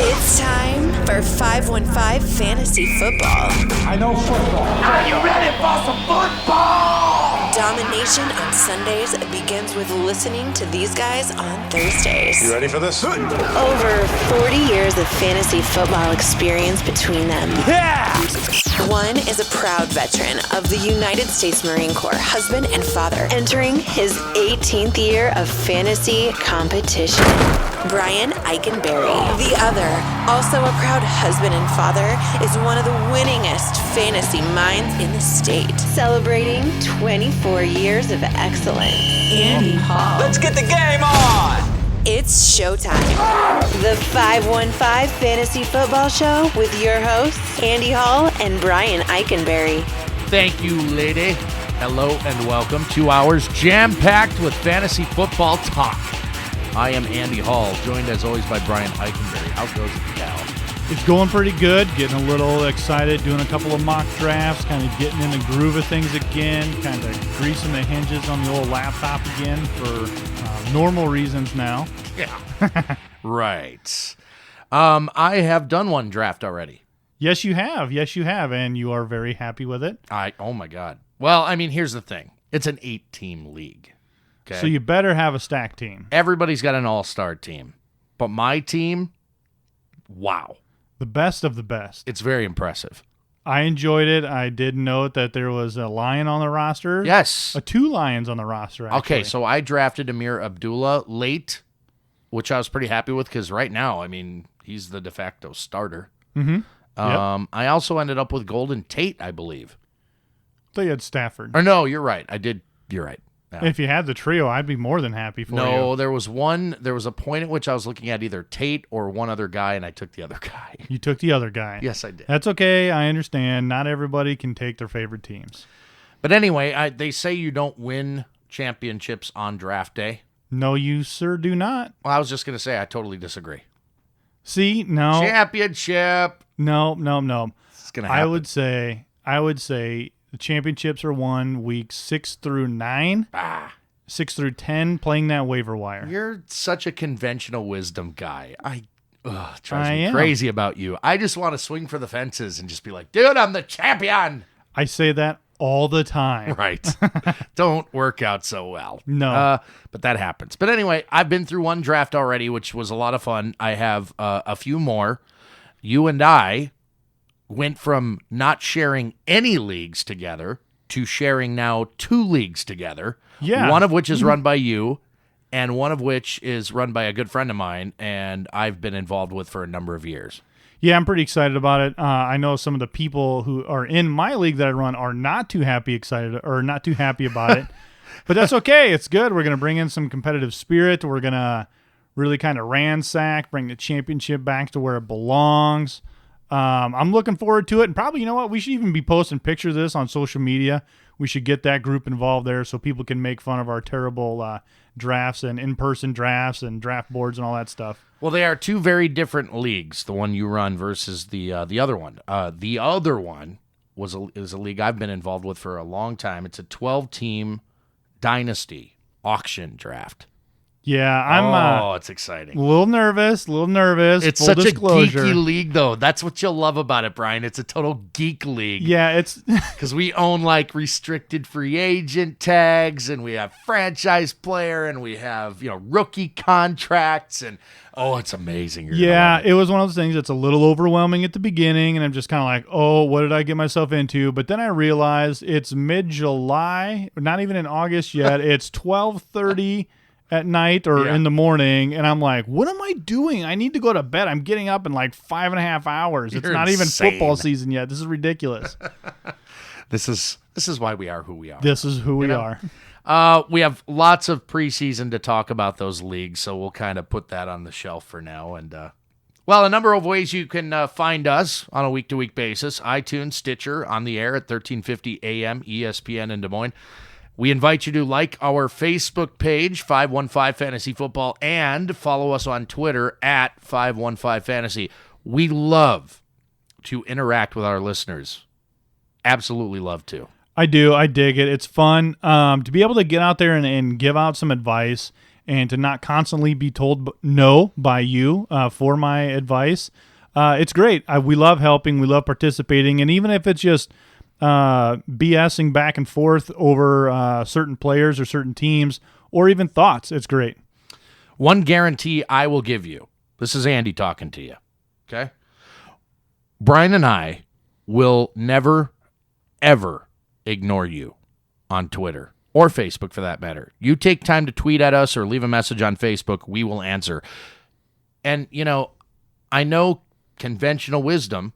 It's time for 515 Fantasy Football. I know football. Are you ready for some football? Domination on Sundays begins with listening to these guys on Thursdays. You ready for this? Over 40 years of fantasy football experience between them. Yeah! One is a proud veteran of the United States Marine Corps, husband and father, entering his 18th year of fantasy competition. Brian Eikenberry. The other, also a proud husband and father, is one of the winningest fantasy minds in the state. Celebrating 24 years of excellence. Andy Hall. Let's get the game on! It's showtime. The 515 Fantasy Football Show with your hosts, Andy Hall and Brian Eikenberry. Thank you, lady. Hello and welcome. 2 hours jam-packed with fantasy football talk. I am Andy Hall, joined as always by Brian Eikenberry. How goes it, gal? It's going pretty good, getting a little excited, doing a couple of mock drafts, kind of getting in the groove of things again, kind of greasing the hinges on the old laptop again for normal reasons now. Yeah. Right. I have done one draft already. Yes, you have. And you are very happy with it. Oh, my God. Well, I mean, here's the thing. It's an 8-team league. Okay? So you better have a stack team. Everybody's got an all-star team. But my team, wow. The best of the best. It's very impressive. I enjoyed it. I did note that there was a lion on the roster. Yes. 2 lions on the roster, actually. Okay, so I drafted Amir Abdullah late, which I was pretty happy with because right now, I mean, he's the de facto starter. Mm-hmm. Yep. I also ended up with Golden Tate, I believe. I thought you had Stafford. Or no, you're right. I did. You're right. Yeah. If you had the trio, I'd be more than happy for you. No, there was a point at which I was looking at either Tate or one other guy, and I took the other guy. You took the other guy. Yes, I did. That's okay. I understand. Not everybody can take their favorite teams. But anyway, they say you don't win championships on draft day. No, you sir do not. Well, I was just going to say I totally disagree. See, no. Championship. No. It's going to happen. I would say the championships are won weeks 6 through 9. 6 through 10, playing that waiver wire. You're such a conventional wisdom guy. It drives me am. crazy about you. I just want to swing for the fences and just be like, dude, I'm the champion. I say that all the time. Right. Don't work out so well. No. But that happens. But anyway, I've been through one draft already, which was a lot of fun. I have a few more. You and I went from not sharing any leagues together to sharing now 2 leagues together. Yeah. One of which is run by you, and one of which is run by a good friend of mine, and I've been involved with for a number of years. Yeah, I'm pretty excited about it. I know some of the people who are in my league that I run are not too happy about it. But that's okay. It's good. We're going to bring in some competitive spirit. We're going to really kind of ransack, bring the championship back to where it belongs. I'm looking forward to it. And probably, you know what? We should even be posting pictures of this on social media. We should get that group involved there so people can make fun of our terrible drafts and in-person drafts and draft boards and all that stuff. Well, they are 2 very different leagues, the one you run versus the other one. The other one is a league I've been involved with for a long time. It's a 12-team dynasty auction draft. Yeah, I'm it's exciting. a little nervous. It's Full such disclosure. a geeky league, though. That's what you'll love about it, Brian. It's a total geek league. Yeah, it's Because we own, like, restricted free agent tags, and we have franchise player, and we have, rookie contracts, and, it's amazing. it was one of those things that's a little overwhelming at the beginning, and I'm just kind of like, oh, what did I get myself into? But then I realized it's mid-July, not even in August yet. It's 12:30 at night or in the morning, and I'm like, what am I doing? I need to go to bed. I'm getting up in like 5.5 hours. It's not even football season yet. This is ridiculous. This is why we are who we are. This is who we are. We have lots of preseason to talk about those leagues, so we'll kind of put that on the shelf for now. And a number of ways you can find us on a week-to-week basis: iTunes, Stitcher, on the air at 1350 AM, ESPN in Des Moines. We invite you to like our Facebook page, 515 Fantasy Football, and follow us on Twitter at 515 Fantasy. We love to interact with our listeners. Absolutely love to. I do. I dig it. It's fun to be able to get out there and give out some advice and to not constantly be told no by you for my advice. It's great. We love helping. We love participating. And even if it's just BSing back and forth over certain players or certain teams or even thoughts, it's great. One guarantee I will give you. This is Andy talking to you. Okay? Brian and I will never, ever ignore you on Twitter or Facebook for that matter. You take time to tweet at us or leave a message on Facebook, we will answer. And, I know conventional wisdom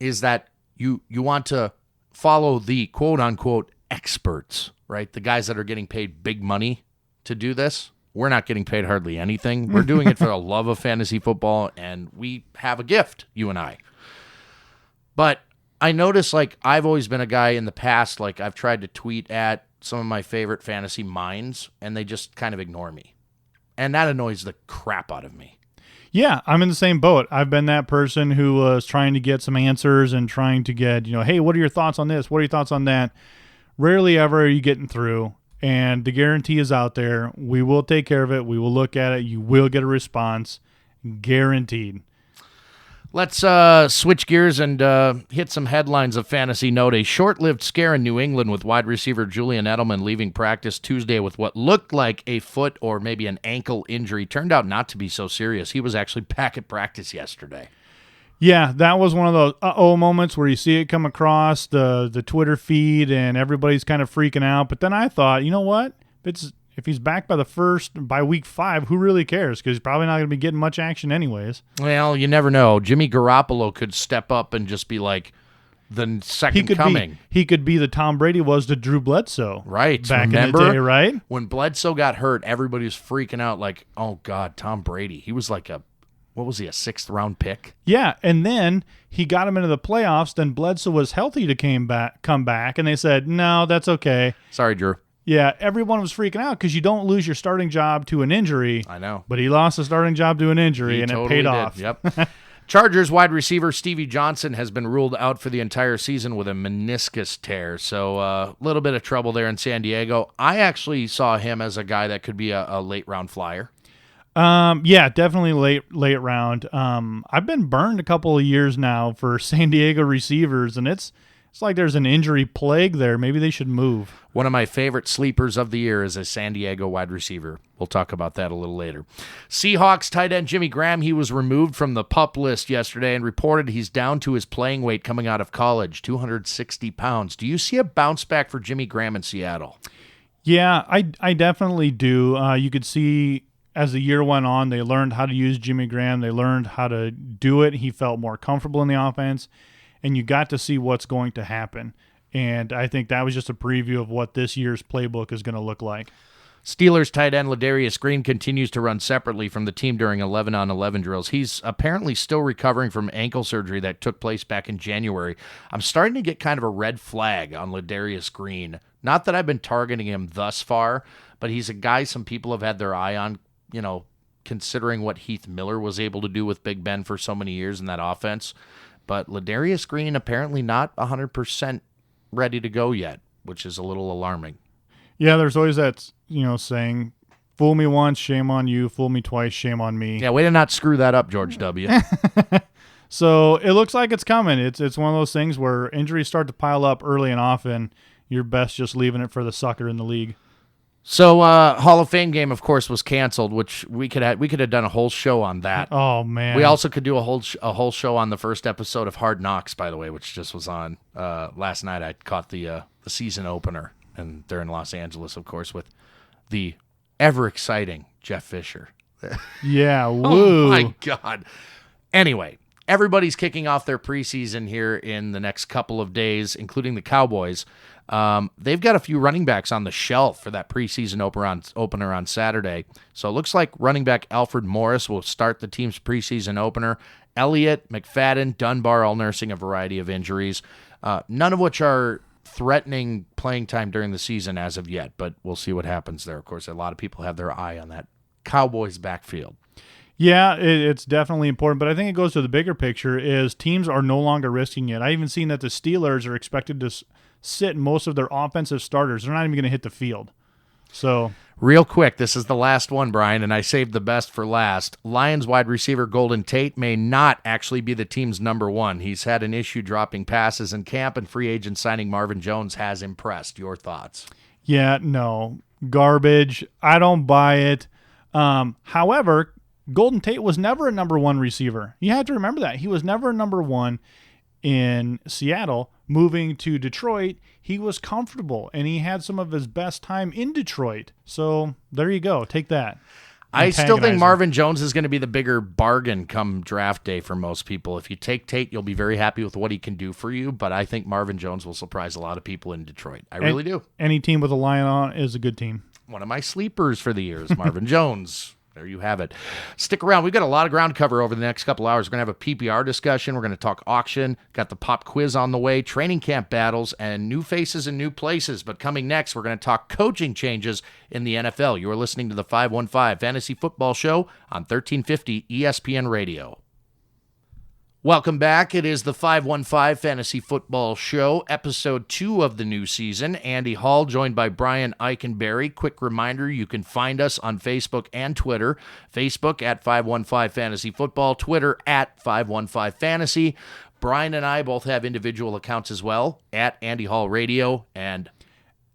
is that you want to follow the quote-unquote experts, right? The guys that are getting paid big money to do this. We're not getting paid hardly anything. We're doing it for the love of fantasy football, and we have a gift, you and I. But I notice, I've always been a guy in the past, I've tried to tweet at some of my favorite fantasy minds, and they just kind of ignore me. And that annoys the crap out of me. Yeah, I'm in the same boat. I've been that person who was trying to get some answers and trying to get, hey, what are your thoughts on this? What are your thoughts on that? Rarely ever are you getting through. And the guarantee is out there. We will take care of it. We will look at it. You will get a response. Guaranteed. Let's switch gears and hit some headlines of Fantasy Note. A short-lived scare in New England with wide receiver Julian Edelman leaving practice Tuesday with what looked like a foot or maybe an ankle injury. Turned out not to be so serious. He was actually back at practice yesterday. Yeah, that was one of those uh-oh moments where you see it come across the Twitter feed and everybody's kind of freaking out. But then I thought, you know what? If he's back by week 5, who really cares? Because he's probably not going to be getting much action anyways. Well, you never know. Jimmy Garoppolo could step up and just be like the second coming. He could be the Tom Brady was to Drew Bledsoe. Right. Back Remember, in the day, right? When Bledsoe got hurt, everybody was freaking out like, oh, God, Tom Brady. He was like a 6th-round pick? Yeah, and then he got him into the playoffs. Then Bledsoe was healthy to come back, and they said, no, that's okay. Sorry, Drew. Yeah, everyone was freaking out because you don't lose your starting job to an injury. I know. But he lost the starting job to an injury, and totally it paid off. Yep. Chargers wide receiver Stevie Johnson has been ruled out for the entire season with a meniscus tear. So a little bit of trouble there in San Diego. I actually saw him as a guy that could be a late-round flyer. Yeah, definitely late round. I've been burned a couple of years now for San Diego receivers, and it's like there's an injury plague there. Maybe they should move. One of my favorite sleepers of the year is a San Diego wide receiver. We'll talk about that a little later. Seahawks tight end Jimmy Graham, he was removed from the PUP list yesterday and reported he's down to his playing weight coming out of college, 260 pounds. Do you see a bounce back for Jimmy Graham in Seattle? Yeah, I definitely do. You could see as the year went on, they learned how to use Jimmy Graham. They learned how to do it. He felt more comfortable in the offense, and you got to see what's going to happen. And I think that was just a preview of what this year's playbook is going to look like. Steelers tight end Ladarius Green continues to run separately from the team during 11-on-11 drills. He's apparently still recovering from ankle surgery that took place back in January. I'm starting to get kind of a red flag on Ladarius Green. Not that I've been targeting him thus far, but he's a guy some people have had their eye on, considering what Heath Miller was able to do with Big Ben for so many years in that offense. But Ladarius Green apparently not 100% ready to go yet, which is a little alarming. Yeah, there's always that, saying, fool me once, shame on you. Fool me twice, shame on me. Yeah, way to not screw that up, George W. So it looks like it's coming. It's one of those things where injuries start to pile up early and often. You're best just leaving it for the sucker in the league. So Hall of Fame game, of course, was canceled, which we could have done a whole show on that. Oh man! We also could do a whole show on the first episode of Hard Knocks, by the way, which just was on last night. I caught the season opener, and they're in Los Angeles, of course, with the ever exciting Jeff Fisher. Yeah, woo! Oh my God! Anyway, everybody's kicking off their preseason here in the next couple of days, including the Cowboys. They've got a few running backs on the shelf for that preseason opener on Saturday. So it looks like running back Alfred Morris will start the team's preseason opener. Elliott, McFadden, Dunbar all nursing a variety of injuries, none of which are threatening playing time during the season as of yet, but we'll see what happens there. Of course, a lot of people have their eye on that Cowboys backfield. Yeah, it's definitely important, but I think it goes to the bigger picture is teams are no longer risking it. I even seen that the Steelers are expected to sit most of their offensive starters. They're not even going to hit the field. So Real quick, this is the last one, Brian, and I saved the best for last. Lions wide receiver Golden Tate may not actually be the team's number one. He's had an issue dropping passes in camp, and free agent signing Marvin Jones has impressed. Your thoughts? Yeah, no. Garbage. I don't buy it. However, Golden Tate was never a number one receiver. You have to remember that. He was never a number one in Seattle. Moving to Detroit, he was comfortable, and he had some of his best time in Detroit. So there you go. Take that. I still think Antagonizer. Marvin Jones is going to be the bigger bargain come draft day for most people. If you take Tate, you'll be very happy with what he can do for you, but I think Marvin Jones will surprise a lot of people in Detroit. I really do. Any team with a lion on is a good team. One of my sleepers for the year is Marvin Jones. There you have it. Stick around. We've got a lot of ground to cover over the next couple hours. We're going to have a PPR discussion. We're going to talk auction. Got the pop quiz on the way, training camp battles, and new faces and new places. But coming next, we're going to talk coaching changes in the NFL. You are listening to the 515 Fantasy Football Show on 1350 ESPN Radio. Welcome back. It is the 515 Fantasy Football Show, episode 2 of the new season. Andy Hall joined by Brian Eikenberry. Quick reminder, you can find us on Facebook and Twitter. Facebook at 515 Fantasy Football, Twitter at 515 Fantasy. Brian and I both have individual accounts as well, at Andy Hall Radio and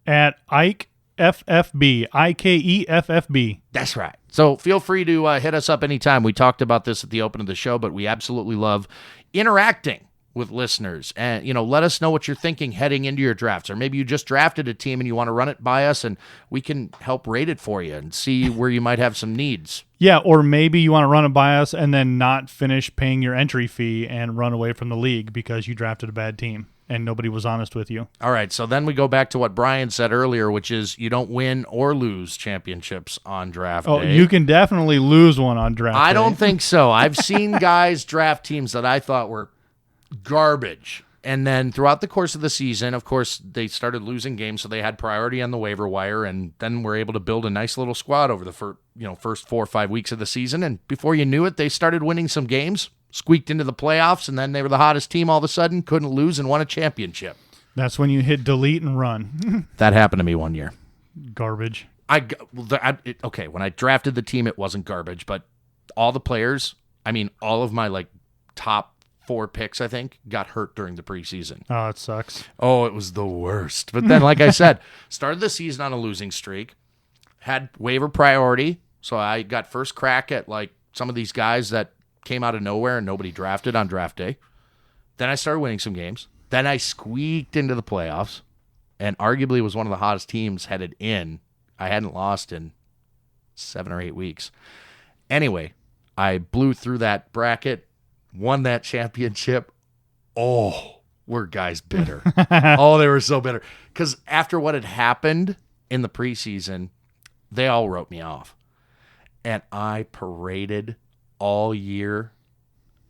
At Ike FFB, IKEFFB. That's right. So feel free to hit us up anytime. We talked about this at the open of the show, but we absolutely love interacting with listeners. And, let us know what you're thinking heading into your drafts. Or maybe you just drafted a team and you want to run it by us, and we can help rate it for you and see where you might have some needs. Yeah, or maybe you want to run it by us and then not finish paying your entry fee and run away from the league because you drafted a bad team and nobody was honest with you. All right, so then we go back to what Brian said earlier, which is you don't win or lose championships on draft day. Oh, you can definitely lose one on draft day. I don't think so. I've seen guys draft teams that I thought were garbage. And then throughout the course of the season, of course, they started losing games, so they had priority on the waiver wire, and then were able to build a nice little squad over the first 4 or 5 weeks of the season. And before you knew it, they started winning some games, squeaked into the playoffs, and then they were the hottest team all of a sudden, couldn't lose, and won a championship. That's when you hit delete and run. That happened to me one year. Garbage. Okay, when I drafted the team, it wasn't garbage, but all the players, all of my top 4 picks, I think, got hurt during the preseason. Oh, it sucks. Oh, it was the worst. But then, like I said, started the season on a losing streak, had waiver priority, so I got first crack at some of these guys that came out of nowhere and nobody drafted on draft day. Then I started winning some games. Then I squeaked into the playoffs and arguably was one of the hottest teams headed in. I hadn't lost in 7 or 8 weeks. Anyway, I blew through that bracket, won that championship. Oh, were guys bitter. Oh, they were so bitter. Because after what had happened in the preseason, they all wrote me off. And I paraded all year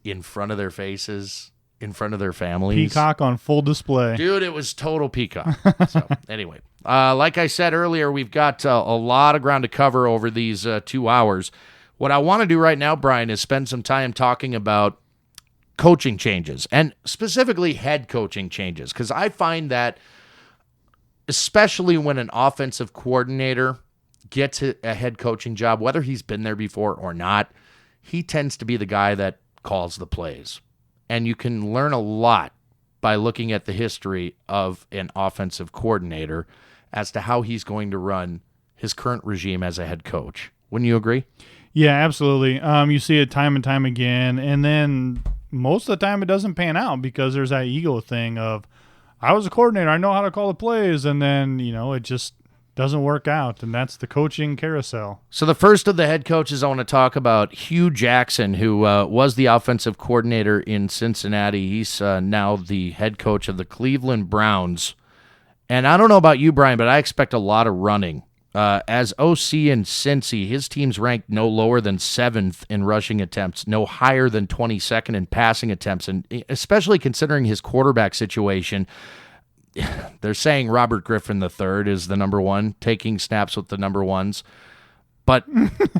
in front of their faces, in front of their families. Peacock on full display. Dude, it was total peacock. So anyway, like I said earlier, we've got a lot of ground to cover over these 2 hours. What I want to do right now, Brian, is spend some time talking about coaching changes, and specifically head coaching changes, because I find that especially when an offensive coordinator gets a head coaching job, whether he's been there before or not, he tends to be the guy that calls the plays. And you can learn a lot by looking at the history of an offensive coordinator as to how he's going to run his current regime as a head coach. Wouldn't you agree? Yeah, absolutely. You see it time and time again, and then most of the time it doesn't pan out because there's that ego thing of, I was a coordinator, I know how to call the plays, and then, it just doesn't work out, and that's the coaching carousel. So the first of the head coaches I want to talk about, Hugh Jackson, who was the offensive coordinator in Cincinnati. He's now the head coach of the Cleveland Browns. And I don't know about you, Brian, but I expect a lot of running. As OC in Cincy, his team's ranked no lower than 7th in rushing attempts, no higher than 22nd in passing attempts, and especially considering his quarterback situation, they're saying Robert Griffin III is the number one, taking snaps with the number ones. But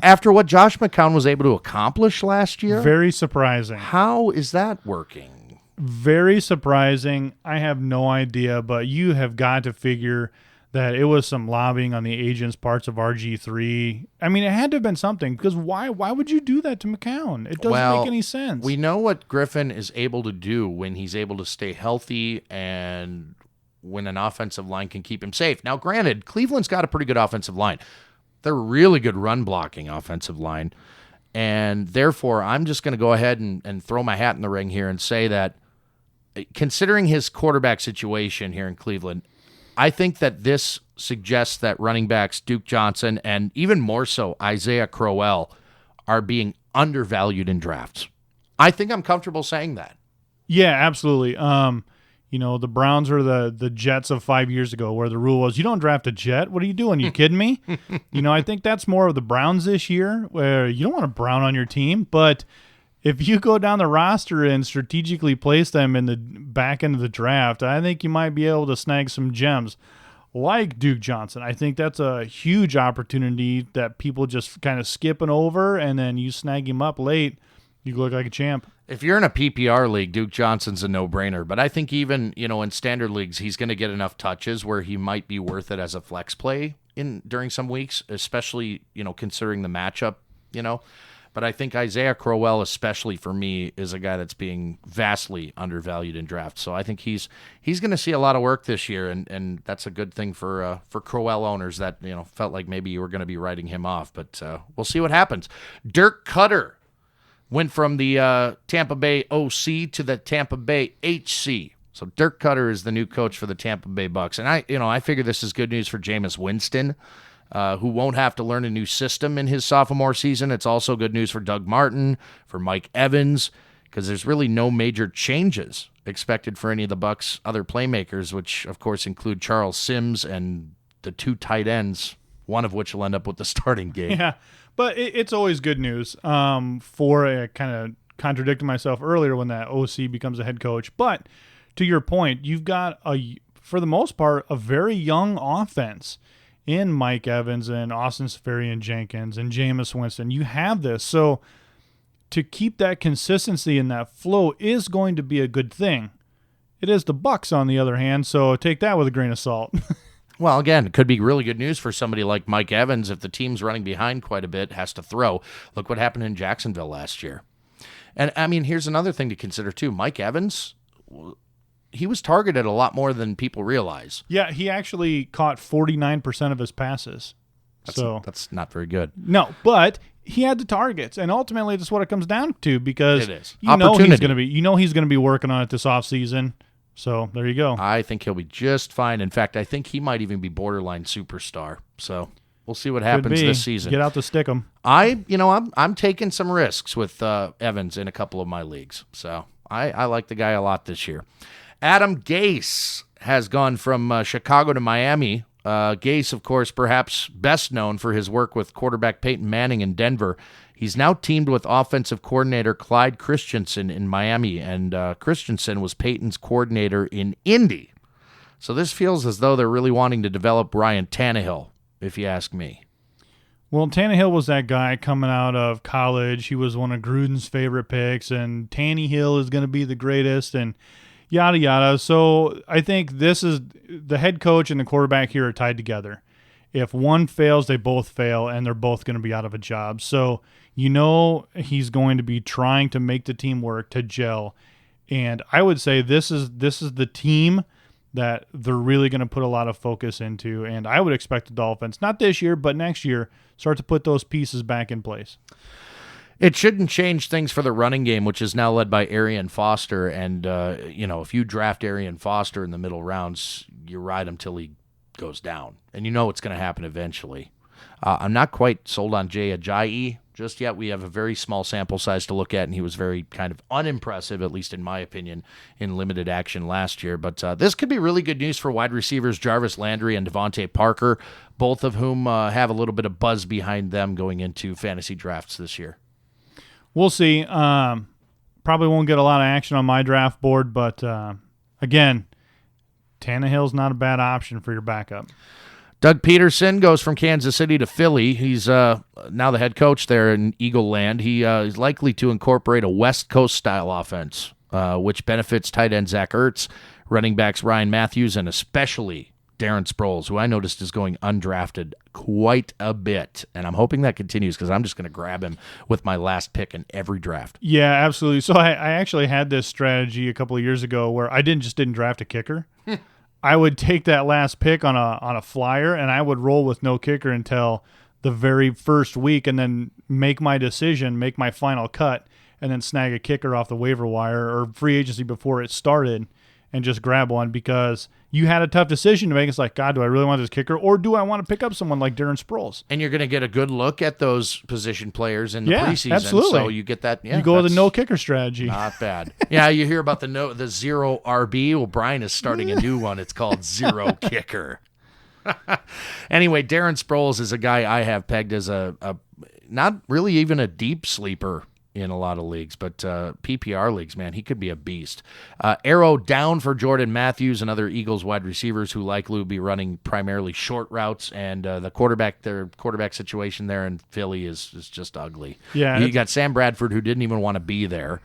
after what Josh McCown was able to accomplish last year, very surprising. How is that working? Very surprising. I have no idea, but you have got to figure that it was some lobbying on the agent's parts of RG3. I mean, it had to have been something, because why would you do that to McCown? It doesn't make any sense. We know what Griffin is able to do when he's able to stay healthy and when an offensive line can keep him safe. Now, granted, Cleveland's got a pretty good offensive line. They're a really good run-blocking offensive line. And therefore, I'm just going to go ahead and throw my hat in the ring here and say that, considering his quarterback situation here in Cleveland, I think that this suggests that running backs Duke Johnson and even more so Isaiah Crowell are being undervalued in drafts. I think I'm comfortable saying that. Yeah, absolutely. The Browns were the Jets of 5 years ago, where the rule was, you don't draft a Jet. What are you doing? You kidding me? I think that's more of the Browns this year, where you don't want a Brown on your team. But if you go down the roster and strategically place them in the back end of the draft, I think you might be able to snag some gems like Duke Johnson. I think that's a huge opportunity that people just kind of skipping over, and then you snag him up late, you look like a champ. If you're in a PPR league, Duke Johnson's a no-brainer. But I think even, in standard leagues, he's going to get enough touches where he might be worth it as a flex play during some weeks, especially, considering the matchup, But I think Isaiah Crowell, especially for me, is a guy that's being vastly undervalued in drafts. So I think he's going to see a lot of work this year, and that's a good thing for Crowell owners that felt like maybe you were going to be writing him off. But we'll see what happens. Dirk Cutter went from the Tampa Bay OC to the Tampa Bay HC. So Dirk Cutter is the new coach for the Tampa Bay Bucks, and I figure this is good news for Jameis Winston, who won't have to learn a new system in his sophomore season. It's also good news for Doug Martin, for Mike Evans, because there's really no major changes expected for any of the Bucks' other playmakers, which of course include Charles Sims and the two tight ends, one of which will end up with the starting game. Yeah, but it's always good news for a kind of contradicting myself earlier when that OC becomes a head coach. But to your point, you've got, for the most part, a very young offense in Mike Evans and Austin Seferian-Jenkins and Jameis Winston. You have this. So to keep that consistency and that flow is going to be a good thing. It is the Bucks, on the other hand, so take that with a grain of salt. Well, again, it could be really good news for somebody like Mike Evans if the team's running behind quite a bit, has to throw. Look what happened in Jacksonville last year. And, here's another thing to consider, too. Mike Evans, he was targeted a lot more than people realize. Yeah, he actually caught 49% of his passes. That's not very good. No, but he had the targets, and ultimately that's what it comes down to, because it is. he's going to be working on it this offseason. So there you go. I think he'll be just fine. In fact, I think he might even be borderline superstar. So we'll see what happens this season. Get out to stick him. I'm taking some risks with Evans in a couple of my leagues. So I like the guy a lot this year. Adam Gase has gone from Chicago to Miami. Gase, of course, perhaps best known for his work with quarterback Peyton Manning in Denver. He's now teamed with offensive coordinator Clyde Christensen in Miami, and Christensen was Peyton's coordinator in Indy. So this feels as though they're really wanting to develop Ryan Tannehill, if you ask me. Well, Tannehill was that guy coming out of college. He was one of Gruden's favorite picks, and Tannehill is going to be the greatest, and yada, yada. So I think this is the head coach and the quarterback here are tied together. If one fails, they both fail, and they're both going to be out of a job. So he's going to be trying to make the team work, to gel. And I would say this is the team that they're really going to put a lot of focus into. And I would expect the Dolphins, not this year, but next year, start to put those pieces back in place. It shouldn't change things for the running game, which is now led by Arian Foster. And, if you draft Arian Foster in the middle rounds, you ride him till he goes down. And it's going to happen eventually. I'm not quite sold on Jay Ajayi just yet. We have a very small sample size to look at, and he was very kind of unimpressive, at least in my opinion, in limited action last year. But this could be really good news for wide receivers Jarvis Landry and Devontae Parker, both of whom have a little bit of buzz behind them going into fantasy drafts this year. We'll see. Probably won't get a lot of action on my draft board, but again, Tannehill's not a bad option for your backup. Doug Peterson goes from Kansas City to Philly. He's now the head coach there in Eagle Land. He is likely to incorporate a West Coast-style offense, which benefits tight end Zach Ertz, running backs Ryan Matthews, and especially Darren Sproles, who I noticed is going undrafted quite a bit. And I'm hoping that continues because I'm just going to grab him with my last pick in every draft. Yeah, absolutely. So I actually had this strategy a couple of years ago where I didn't draft a kicker. I would take that last pick on a flyer, and I would roll with no kicker until the very first week, and then make my decision, make my final cut, and then snag a kicker off the waiver wire or free agency before it started and just grab one, because you had a tough decision to make. It's like, God, do I really want this kicker, or do I want to pick up someone like Darren Sproles? And you're going to get a good look at those position players in the preseason. Absolutely. So you get that. Yeah, you go with a no kicker strategy. Not bad. Yeah, you hear about the zero RB. Well, Brian is starting a new one. It's called Zero Kicker. Anyway, Darren Sproles is a guy I have pegged as a not really even a deep sleeper in a lot of leagues, but PPR leagues, man, he could be a beast. Arrow down for Jordan Matthews and other Eagles wide receivers who likely will be running primarily short routes, and their quarterback situation there in Philly is just ugly. Yeah, you got Sam Bradford, who didn't even want to be there.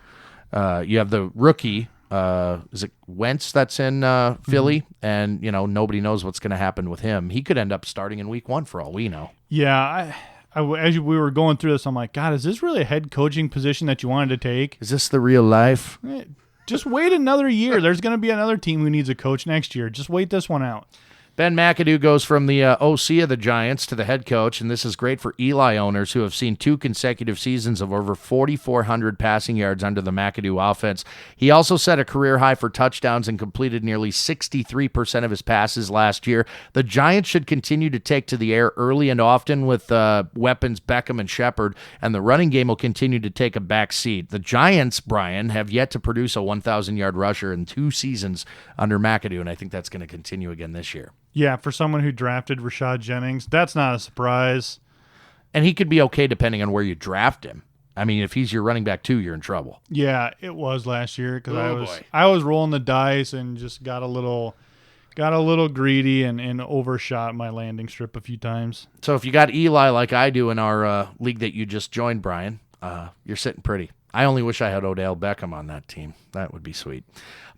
You have the rookie, is it Wentz, that's in Philly, and nobody knows what's going to happen with him. He could end up starting in week 1 for all we know. Yeah, as we were going through this, I'm like, God, is this really a head coaching position that you wanted to take? Is this the real life? Just wait another year. There's going to be another team who needs a coach next year. Just wait this one out. Ben McAdoo goes from the OC of the Giants to the head coach, and this is great for Eli owners who have seen 2 consecutive seasons of over 4,400 passing yards under the McAdoo offense. He also set a career high for touchdowns and completed nearly 63% of his passes last year. The Giants should continue to take to the air early and often with weapons Beckham and Shepard, and the running game will continue to take a back seat. The Giants, Brian, have yet to produce a 1,000-yard rusher in 2 seasons under McAdoo, and I think that's going to continue again this year. Yeah, for someone who drafted Rashad Jennings, that's not a surprise. And he could be okay depending on where you draft him. I mean, if he's your running back 2, you're in trouble. Yeah, it was last year because I was rolling the dice and just got a little greedy and overshot my landing strip a few times. So if you got Eli like I do in our league that you just joined, Brian, you're sitting pretty. I only wish I had Odell Beckham on that team. That would be sweet.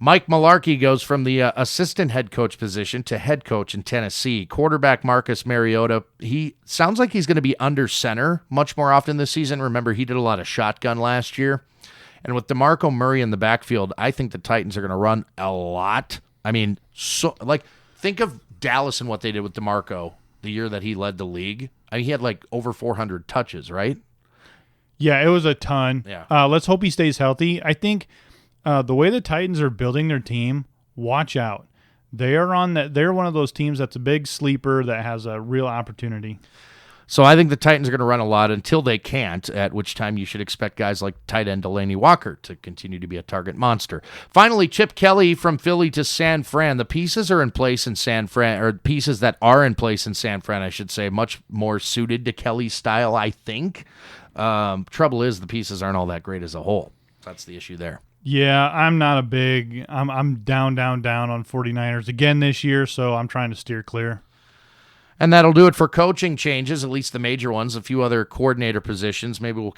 Mike Mularkey goes from the assistant head coach position to head coach in Tennessee. Quarterback Marcus Mariota, he sounds like he's going to be under center much more often this season. Remember, he did a lot of shotgun last year. And with DeMarco Murray in the backfield, I think the Titans are going to run a lot. I mean, think of Dallas and what they did with DeMarco the year that he led the league. I mean, he had over 400 touches, right? Yeah, it was a ton. Yeah. Let's hope he stays healthy. I think the way the Titans are building their team, watch out. They're one of those teams that's a big sleeper that has a real opportunity. So I think the Titans are going to run a lot until they can't, at which time you should expect guys like tight end Delaney Walker to continue to be a target monster. Finally, Chip Kelly from Philly to San Fran. The pieces are in place in San Fran, or pieces that are in place in San Fran, I should say, much more suited to Kelly's style, I think. Trouble is the pieces aren't all that great as a whole. That's the issue there. Yeah, I'm down on 49ers again this year, so I'm trying to steer clear. And that'll do it for coaching changes, at least the major ones. A few other coordinator positions. Maybe we'll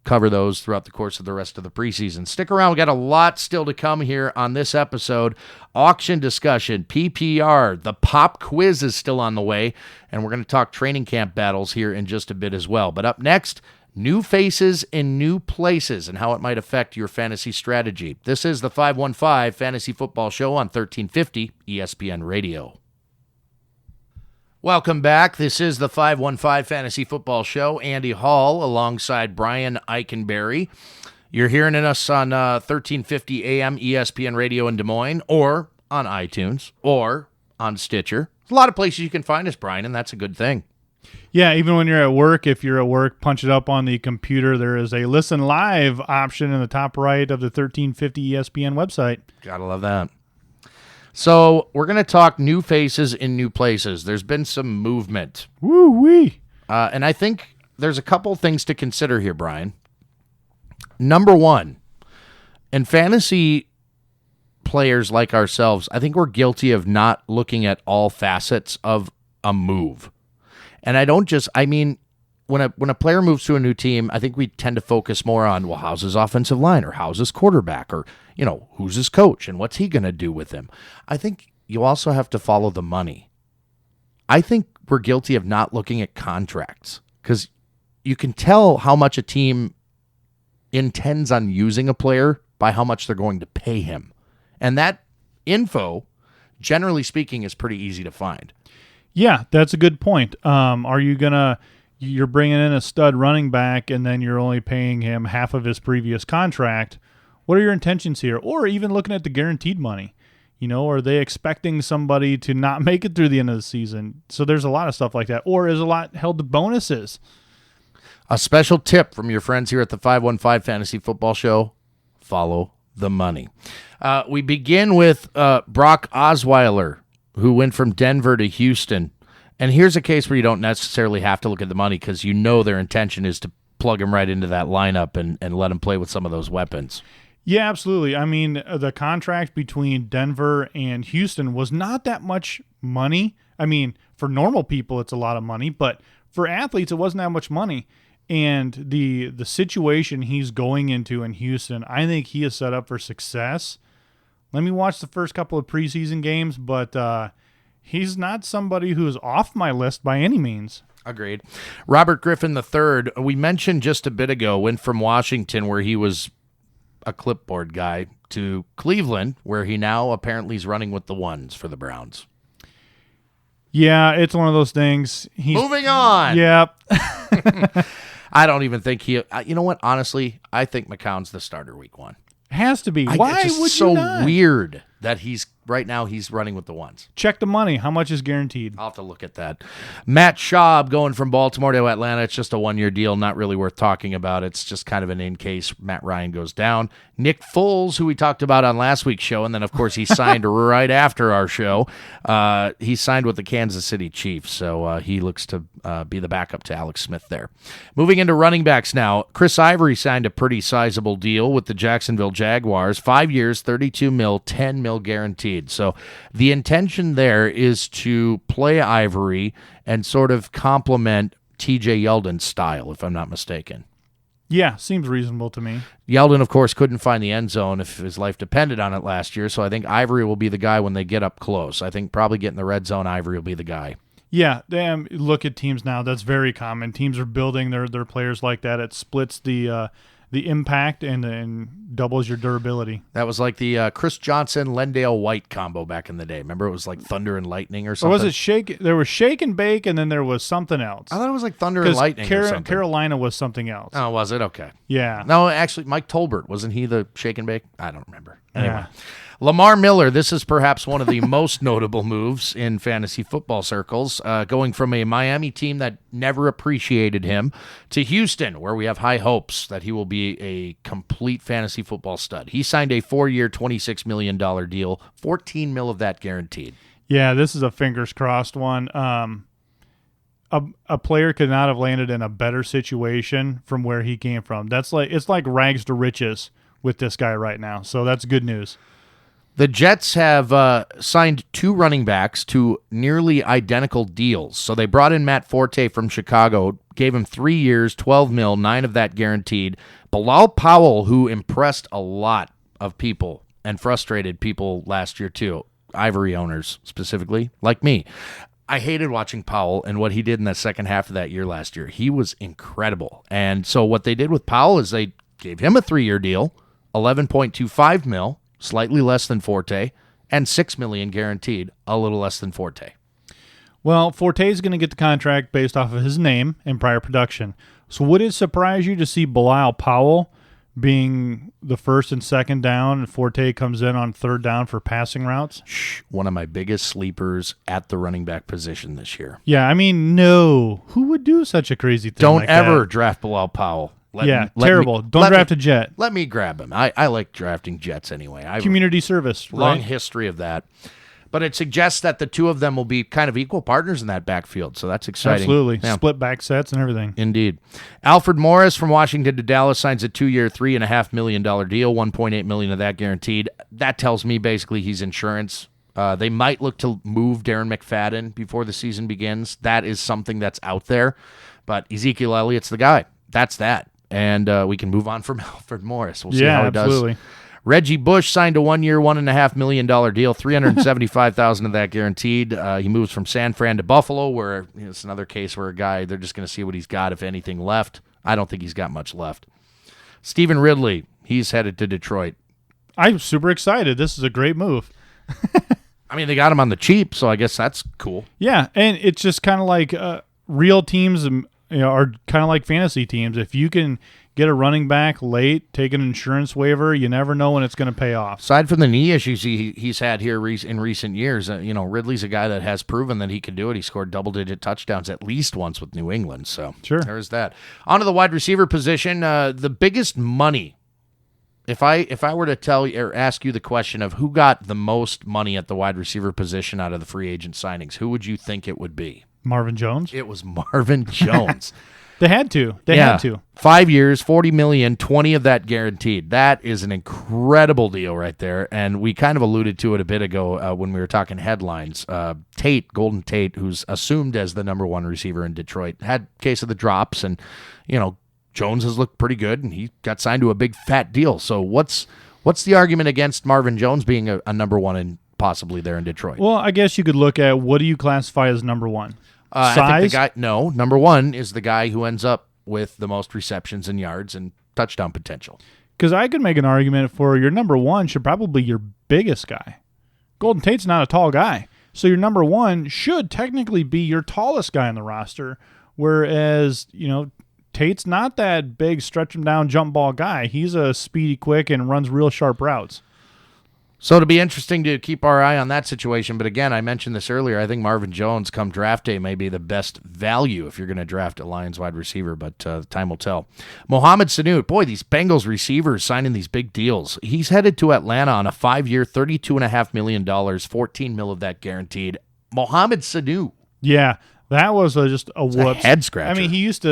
cover those throughout the course of the rest of the preseason. Stick around. We got a lot still to come here on this episode. Auction discussion, PPR, the pop quiz is still on the way, and we're going to talk training camp battles here in just a bit as well. But up next, new faces in new places and how it might affect your fantasy strategy. This is the 515 Fantasy Football Show on 1350 ESPN Radio. Welcome back. This is the 515 Fantasy Football Show. Andy Hall alongside Brian Eikenberry. You're hearing us on 1350 AM ESPN Radio in Des Moines, or on iTunes, or on Stitcher. There's a lot of places you can find us, Brian, and that's a good thing. Yeah, even when you're at work, if you're at work, punch it up on the computer. There is a listen live option in the top right of the 1350 ESPN website. Gotta love that. So we're going to talk new faces in new places. There's been some movement. Woo-wee. And I think there's a couple things to consider here, Brian. Number one, in fantasy players like ourselves, I think we're guilty of not looking at all facets of a move. And when a player moves to a new team, I think we tend to focus more on, well, how's his offensive line, or how's his quarterback, or, who's his coach and what's he going to do with him. I think you also have to follow the money. I think we're guilty of not looking at contracts because you can tell how much a team intends on using a player by how much they're going to pay him. And that info, generally speaking, is pretty easy to find. Yeah, that's a good point. You're bringing in a stud running back and then you're only paying him half of his previous contract. What are your intentions here? Or even looking at the guaranteed money. Are they expecting somebody to not make it through the end of the season? So there's a lot of stuff like that. Or is a lot held to bonuses? A special tip from your friends here at the 515 Fantasy Football Show: follow the money. We begin with Brock Osweiler, who went from Denver to Houston. And here's a case where you don't necessarily have to look at the money because their intention is to plug him right into that lineup and let him play with some of those weapons. Yeah, absolutely. I mean, the contract between Denver and Houston was not that much money. I mean, for normal people, it's a lot of money, but for athletes, it wasn't that much money. And the situation he's going into in Houston, I think he is set up for success. Let me watch the first couple of preseason games, but he's not somebody who's off my list by any means. Agreed. Robert Griffin III, we mentioned just a bit ago, went from Washington, where he was a clipboard guy, to Cleveland, where he now apparently is running with the ones for the Browns. Yeah, it's one of those things. Moving on. Yeah. I don't even think you know what? Honestly, I think McCown's the starter week 1. Has to be. Why it's just would so you not? Weird that he's running with the ones. Check the money. How much is guaranteed? I'll have to look at that. Matt Schaub going from Baltimore to Atlanta. It's just a 1-year deal, not really worth talking about. It's just kind of an in case Matt Ryan goes down. Nick Foles, who we talked about on last week's show, and then, of course, he signed right after our show. He signed with the Kansas City Chiefs, so he looks to be the backup to Alex Smith there. Moving into running backs now, Chris Ivory signed a pretty sizable deal with the Jacksonville Jaguars. 5 years, $32 million, $10 million guaranteed. So the intention there is to play Ivory and sort of complement T.J. Yeldon's style, if I'm not mistaken. Yeah, seems reasonable to me. Yeldon, of course, couldn't find the end zone if his life depended on it last year, so I think Ivory will be the guy when they get up close. I think probably getting the red zone, Ivory will be the guy. Yeah, look at teams now. That's very common. Teams are building their players like that. It splits the impact and doubles your durability. That was like the Chris Johnson, Lendale White combo back in the day. Remember, it was like Thunder and Lightning or something? Or was it Shake? There was Shake and Bake, and then there was something else. I thought it was like Thunder and Lightning or something. Carolina was something else. Oh, was it? Okay. Yeah. No, actually, Mike Tolbert, wasn't he the Shake and Bake? I don't remember. Anyway. Yeah. Lamar Miller, this is perhaps one of the most notable moves in fantasy football circles, going from a Miami team that never appreciated him to Houston, where we have high hopes that he will be a complete fantasy football stud. He signed a 4-year, $26 million deal, $14 million of that guaranteed. Yeah, this is a fingers crossed one. A player could not have landed in a better situation from where he came from. It's like rags to riches with this guy right now, so that's good news. The Jets have signed 2 running backs to nearly identical deals. So they brought in Matt Forte from Chicago, gave him 3 years, $12 million, 9 of that guaranteed. Bilal Powell, who impressed a lot of people and frustrated people last year too, Ivory owners specifically, like me. I hated watching Powell and what he did in the second half of that year last year. He was incredible. And so what they did with Powell is they gave him a 3-year deal, $11.25 million. Slightly less than Forte, and $6 million guaranteed, a little less than Forte. Well, Forte is going to get the contract based off of his name and prior production. So would it surprise you to see Bilal Powell being the first and second down, and Forte comes in on third down for passing routes? One of my biggest sleepers at the running back position this year. Yeah, I mean, no. Who would do such a crazy thing Don't like ever that? Draft Bilal Powell. Terrible. Don't draft a Jet. Let me grab him. I like drafting Jets anyway. Community service. Long right? history of that. But it suggests that the two of them will be kind of equal partners in that backfield, so that's exciting. Absolutely. Yeah. Split back sets and everything. Indeed. Alfred Morris from Washington to Dallas signs a 2-year, $3.5 million deal, $1.8 million of that guaranteed. That tells me basically he's insurance. They might look to move Darren McFadden before the season begins. That is something that's out there. But Ezekiel Elliott's the guy. That's that. And we can move on from Alfred Morris. We'll see how he absolutely. does. Reggie Bush signed a 1-year, $1.5 million deal, $375,000 of that guaranteed. He moves from San Fran to Buffalo, where it's another case where a guy, they're just going to see what he's got, if anything, left. I don't think he's got much left. Stephen Ridley, he's headed to Detroit. I'm super excited. This is a great move. I mean, they got him on the cheap, so I guess that's cool. Yeah, and it's just kind of like real teams are kind of like fantasy teams. If you can get a running back late, take an insurance waiver, you never know when it's going to pay off. Aside from the knee issues he's had here in recent years, Ridley's a guy that has proven that he can do it. He scored double-digit touchdowns at least once with New England, so sure. There's that. On to the wide receiver position, the biggest money. If I were to tell you or ask you the question of who got the most money at the wide receiver position out of the free agent signings, who would you think it would be? Marvin Jones? It was Marvin Jones. They had to. They had to. 5 years, $40 million, 20 of that guaranteed. That is an incredible deal right there. And we kind of alluded to it a bit ago when we were talking headlines. Golden Tate, who's assumed as the number one receiver in Detroit, had a case of the drops, and Jones has looked pretty good, and he got signed to a big fat deal. So what's the argument against Marvin Jones being a number one and possibly there in Detroit? Well, I guess you could look at, what do you classify as number one? Size? I think number one is the guy who ends up with the most receptions and yards and touchdown potential. Because I could make an argument for your number one should probably be your biggest guy. Golden Tate's not a tall guy. So your number one should technically be your tallest guy on the roster, whereas, Tate's not that big, stretch him down, jump ball guy. He's a speedy, quick, and runs real sharp routes. So it'll be interesting to keep our eye on that situation. But again, I mentioned this earlier. I think Marvin Jones come draft day may be the best value if you're going to draft a Lions wide receiver, but time will tell. Mohamed Sanu, boy, these Bengals receivers signing these big deals. He's headed to Atlanta on a 5-year, $32.5 million, $14 million of that guaranteed. Mohamed Sanu. Yeah. That was just a whoops. Head scratcher. I mean, he used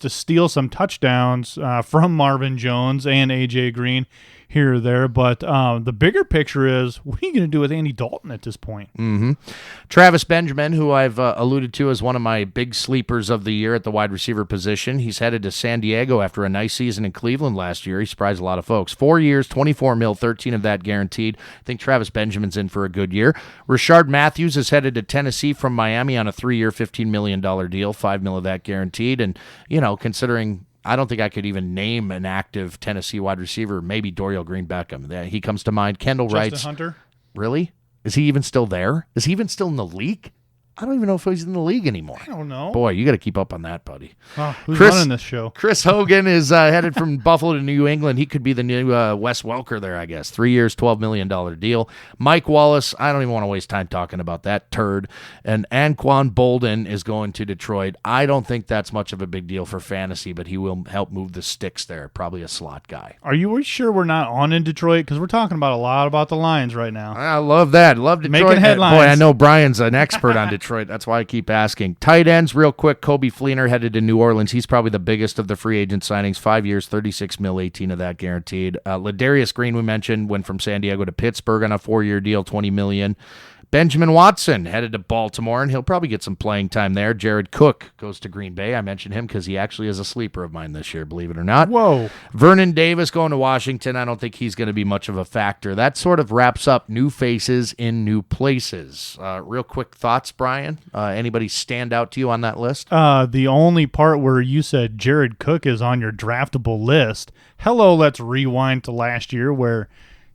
to steal some touchdowns from Marvin Jones and A.J. Green here or there, but the bigger picture is, what are you going to do with Andy Dalton at this point? Mm-hmm. Travis Benjamin, who I've alluded to as one of my big sleepers of the year at the wide receiver position, he's headed to San Diego after a nice season in Cleveland last year. He surprised a lot of folks. 4 years, $24 million, 13 of that guaranteed. I think Travis Benjamin's in for a good year. Rashard Matthews is headed to Tennessee from Miami on a 3-year, $15 million deal, $5 million of that guaranteed. And, considering I don't think I could even name an active Tennessee wide receiver. Maybe Dorial Green-Beckham. He comes to mind. Kendall Wright. Justin Hunter? Really? Is he even still there? Is he even still in the league? I don't even know if he's in the league anymore. I don't know. Boy, you got to keep up on that, buddy. Who's running this show? Chris Hogan is headed from Buffalo to New England. He could be the new Wes Welker there, I guess. 3 years, $12 million deal. Mike Wallace, I don't even want to waste time talking about that turd. And Anquan Bolden is going to Detroit. I don't think that's much of a big deal for fantasy, but he will help move the sticks there. Probably a slot guy. Are you sure we're not on in Detroit? Because we're talking about a lot about the Lions right now. I love that. Love Detroit. Making headlines. Boy, I know Brian's an expert on Detroit. That's why I keep asking. Tight ends, real quick. Kobe Fleener headed to New Orleans. He's probably the biggest of the free agent signings. 5 years, $36 million, 18 of that guaranteed. Ladarius Green, we mentioned, went from San Diego to Pittsburgh on a 4-year deal, $20 million. Benjamin Watson headed to Baltimore, and he'll probably get some playing time there. Jared Cook goes to Green Bay. I mentioned him because he actually is a sleeper of mine this year, believe it or not. Whoa. Vernon Davis going to Washington. I don't think he's going to be much of a factor. That sort of wraps up new faces in new places. Real quick thoughts, Brian? Anybody stand out to you on that list? The only part where you said Jared Cook is on your draftable list. Hello, let's rewind to last year where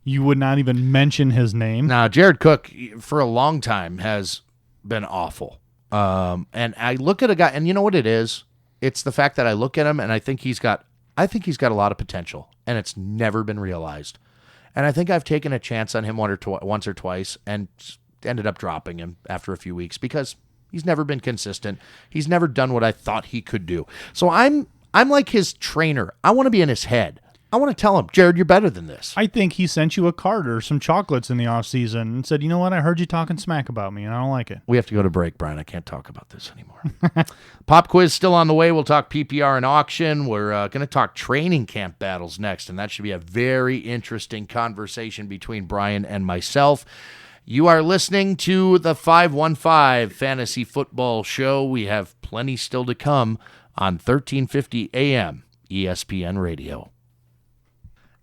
you would not even mention his name. Now, Jared Cook, for a long time, has been awful. And I look at a guy, and you know what it is? It's the fact that I look at him, and I think he's got a lot of potential, and it's never been realized. And I think I've taken a chance on him once or twice and ended up dropping him after a few weeks because he's never been consistent. He's never done what I thought he could do. So I'm like his trainer. I want to be in his head. I want to tell him, Jared, you're better than this. I think he sent you a card or some chocolates in the offseason and said, you know what, I heard you talking smack about me, and I don't like it. We have to go to break, Brian. I can't talk about this anymore. Pop quiz still on the way. We'll talk PPR and auction. We're going to talk training camp battles next, and that should be a very interesting conversation between Brian and myself. You are listening to the 515 Fantasy Football Show. We have plenty still to come on 1350 AM ESPN Radio.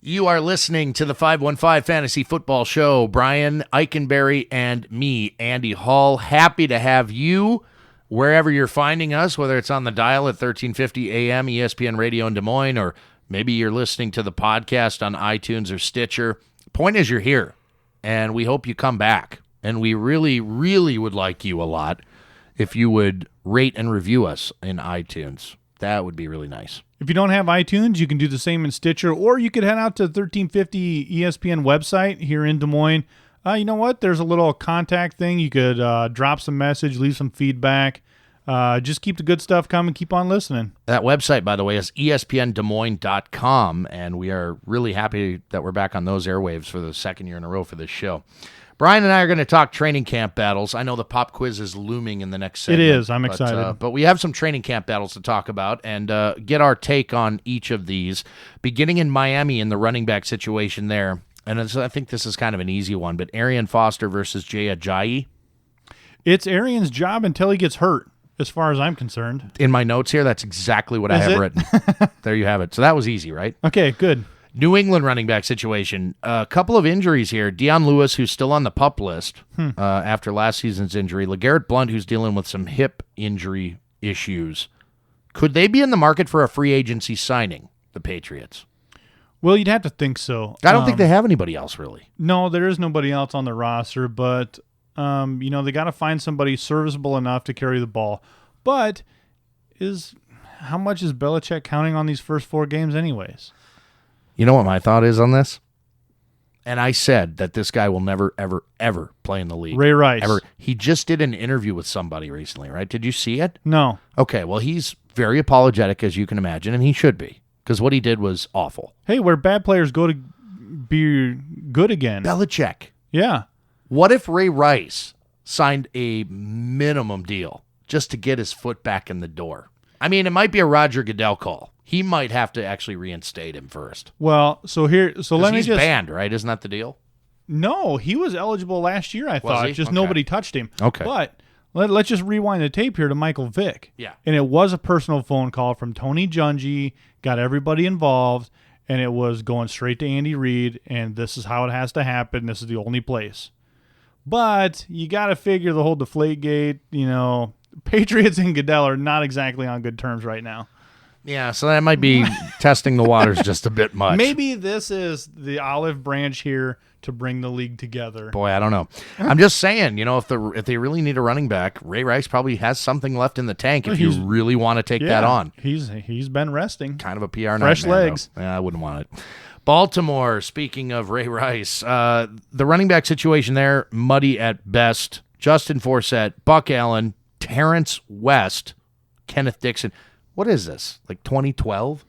You are listening to the 515 Fantasy Football Show. Brian Eikenberry and me, Andy Hall. Happy to have you wherever you're finding us, whether it's on the dial at 1350 AM, ESPN Radio in Des Moines, or maybe you're listening to the podcast on iTunes or Stitcher. Point is, you're here, and we hope you come back. And we really, really would like you a lot if you would rate and review us in iTunes. That would be really nice. If you don't have iTunes, you can do the same in Stitcher, or you could head out to the 1350 ESPN website here in Des Moines. You know what? There's a little contact thing. You could drop some message, leave some feedback. Just keep the good stuff coming. Keep on listening. That website, by the way, is espndesmoines.com, and we are really happy that we're back on those airwaves for the second year in a row for this show. Brian and I are going to talk training camp battles. I know the pop quiz is looming in the next segment. It is. I'm excited. But we have some training camp battles to talk about and get our take on each of these, beginning in Miami in the running back situation there. And I think this is kind of an easy one, but Arian Foster versus Jay Ajayi. It's Arian's job until he gets hurt, as far as I'm concerned. In my notes here, that's exactly what I have written. There you have it. So that was easy, right? Okay, good. New England running back situation. A couple of injuries here. Deion Lewis, who's still on the PUP list after last season's injury. LeGarrette Blount, who's dealing with some hip injury issues. Could they be in the market for a free agency signing, the Patriots? Well, you'd have to think so. I don't think they have anybody else, really. No, there is nobody else on the roster, but they got to find somebody serviceable enough to carry the ball. But how much is Belichick counting on these first 4 games anyways? You know what my thought is on this? And I said that this guy will never, ever, ever play in the league. Ray Rice. Ever. He just did an interview with somebody recently, right? Did you see it? No. Okay, well, he's very apologetic, as you can imagine, and he should be, because what he did was awful. Hey, where bad players go to be good again. Belichick. Yeah. What if Ray Rice signed a minimum deal just to get his foot back in the door? I mean, it might be a Roger Goodell call. He might have to actually reinstate him first. Well, let me he's banned, right? Isn't that the deal? No, he was eligible last year, I thought. He? Just Okay. nobody touched him. Okay. But let's just rewind the tape here to Michael Vick. Yeah. And it was a personal phone call from Tony Dungy, got everybody involved, and it was going straight to Andy Reid, and this is how it has to happen. This is the only place. But you got to figure the whole Deflategate, Patriots and Goodell are not exactly on good terms right now. Yeah, so that might be testing the waters just a bit much. Maybe this is the olive branch here to bring the league together. Boy, I don't know. I'm just saying, if they really need a running back, Ray Rice probably has something left in the tank if you really want to take that on. He's been resting. Kind of a PR Fresh nightmare, legs. though. Yeah, I wouldn't want it. Baltimore, speaking of Ray Rice, the running back situation there, muddy at best. Justin Forsett, Buck Allen, Terrence West, Kenneth Dixon. What is this? Like 2012?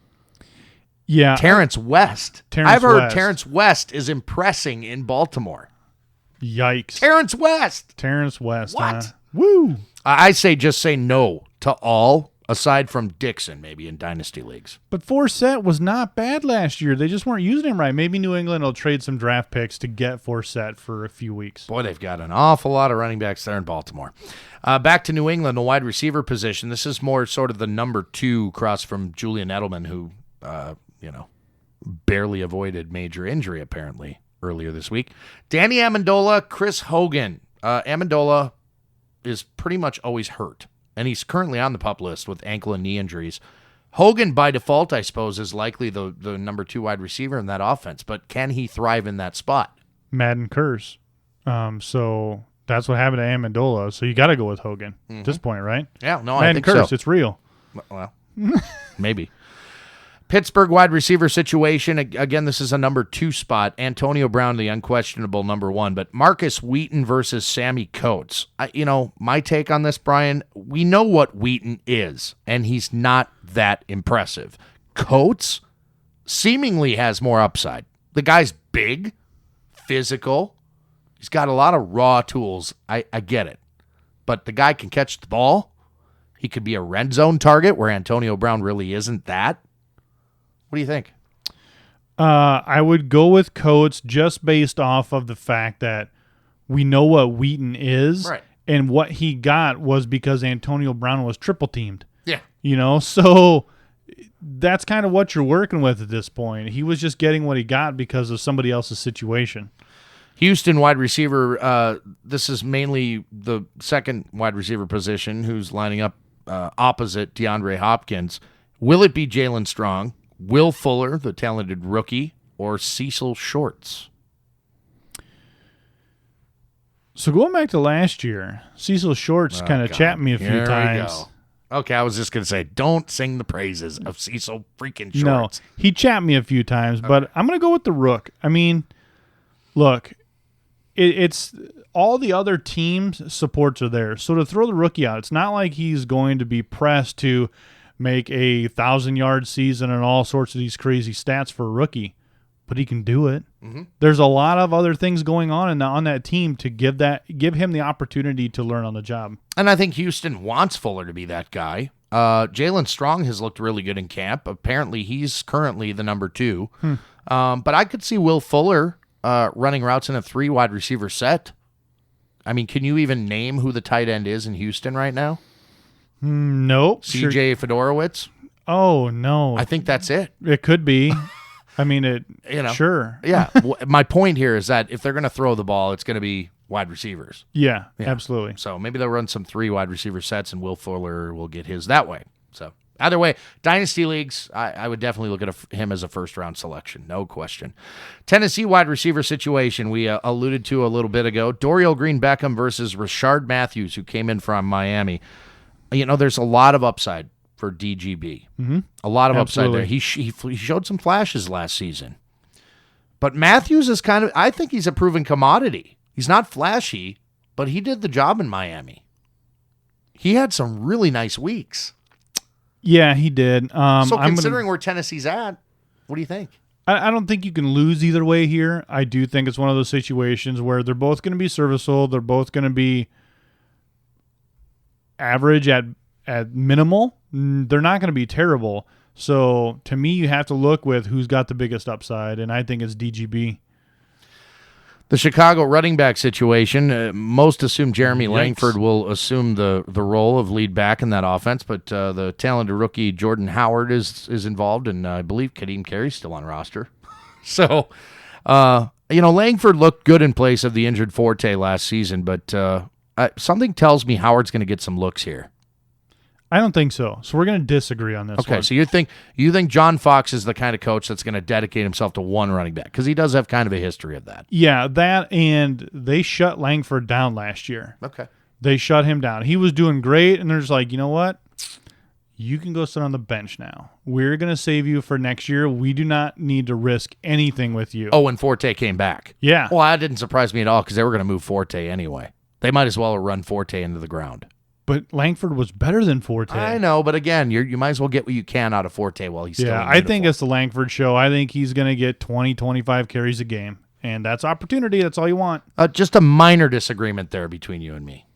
Yeah. Terrence West. Terrence I've heard West. Terrence West is impressing in Baltimore. Yikes. Terrence West. Terrence West. What? Huh? Woo. I say just say no to all, aside from Dixon, maybe in dynasty leagues. But Forsett was not bad last year. They just weren't using him right. Maybe New England will trade some draft picks to get Forsett for a few weeks. Boy, they've got an awful lot of running backs there in Baltimore. Back to New England, the wide receiver position. This is more sort of the number 2 across from Julian Edelman, who, barely avoided major injury, apparently, earlier this week. Danny Amendola, Chris Hogan. Amendola is pretty much always hurt, and he's currently on the PUP list with ankle and knee injuries. Hogan, by default, I suppose, is likely the number 2 wide receiver in that offense, but can he thrive in that spot? Madden curse. So that's what happened to Amendola. So you got to go with Hogan at this point, right? Yeah, no, Madden I think curse. so. It's real. Well, maybe. Pittsburgh wide receiver situation. Again, this is a number 2 spot. Antonio Brown, the unquestionable number 1. But Marcus Wheaton versus Sammy Coates. My take on this, Brian, we know what Wheaton is, and he's not that impressive. Coates seemingly has more upside. The guy's big, physical. He's got a lot of raw tools. I get it. But the guy can catch the ball. He could be a red zone target where Antonio Brown really isn't that. What do you think? I would go with Coates just based off of the fact that we know what Wheaton is. Right. And what he got was because Antonio Brown was triple teamed. Yeah. So that's kind of what you're working with at this point. He was just getting what he got because of somebody else's situation. Houston wide receiver, this is mainly the second wide receiver position who's lining up opposite DeAndre Hopkins. Will it be Jalen Strong, Will Fuller, the talented rookie, or Cecil Shorts? So going back to last year, Cecil Shorts kind of chapped me a few times. Okay, I was just going to say, don't sing the praises of Cecil freaking Shorts. No, he chapped me a few times, but I'm going to go with the Rook. I mean, look, it's all the other teams' supports are there. So to throw the rookie out, it's not like he's going to be pressed to make a 1,000-yard season and all sorts of these crazy stats for a rookie, but he can do it. Mm-hmm. There's a lot of other things going on on that team to give him the opportunity to learn on the job. And I think Houston wants Fuller to be that guy. Jalen Strong has looked really good in camp. Apparently, he's currently the number 2. But I could see Will Fuller running routes in a 3 wide receiver set. I mean, can you even name who the tight end is in Houston right now? Nope. CJ Fedorowicz? Oh, no. I think that's it. It could be. I mean, sure. Yeah. My point here is that if they're going to throw the ball, it's going to be wide receivers. Yeah, absolutely. So maybe they'll run some 3 wide receiver sets, and Will Fuller will get his that way. So either way, dynasty leagues, I would definitely look at him as a first-round selection, no question. Tennessee wide receiver situation we alluded to a little bit ago. Dorial Green-Beckham versus Rashard Matthews, who came in from Miami. You know, there's a lot of upside for DGB. Mm-hmm. A lot of upside there. He showed some flashes last season. But Matthews is I think he's a proven commodity. He's not flashy, but he did the job in Miami. He had some really nice weeks. Yeah, he did. So considering where Tennessee's at, what do you think? I don't think you can lose either way here. I do think it's one of those situations where they're both going to be serviceable. They're both going to be average at minimal. They're not going to be terrible. So to me, you have to look with who's got the biggest upside, and I think it's DGB. The Chicago running back situation, most assume Jeremy Langford will assume the role of lead back in that offense, but the talented rookie Jordan Howard is involved, and I believe Kadeem Carey's still on roster. So, Langford looked good in place of the injured Forte last season, but something tells me Howard's going to get some looks here. I don't think so. So we're going to disagree on this one. Okay, so you think John Fox is the kind of coach that's going to dedicate himself to one running back, because he does have kind of a history of that. Yeah, that, and they shut Langford down last year. Okay. They shut him down. He was doing great, and they're just like, you know what? You can go sit on the bench now. We're going to save you for next year. We do not need to risk anything with you. Oh, when Forte came back. Yeah. Well, that didn't surprise me at all, because they were going to move Forte anyway. They might as well have run Forte into the ground. But Langford was better than Forte. I know, but again, you might as well get what you can out of Forte while he's still in I think it's the Langford show. I think he's going to get 20, 25 carries a game, and that's opportunity. That's all you want. Just a minor disagreement there between you and me.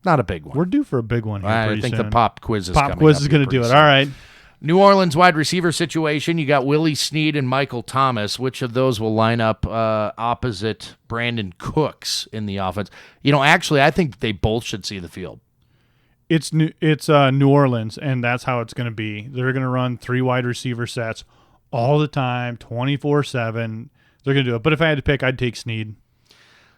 Not a big one. We're due for a big one here I think soon. The pop quiz is coming up. Pop quiz is going to do it. Soon. All right. New Orleans wide receiver situation. You got Willie Snead and Michael Thomas. Which of those will line up opposite Brandon Cooks in the offense? Actually, I think they both should see the field. It's New Orleans, and that's how it's going to be. They're going to run 3 wide receiver sets all the time, 24/7. They're going to do it. But if I had to pick, I'd take Snead.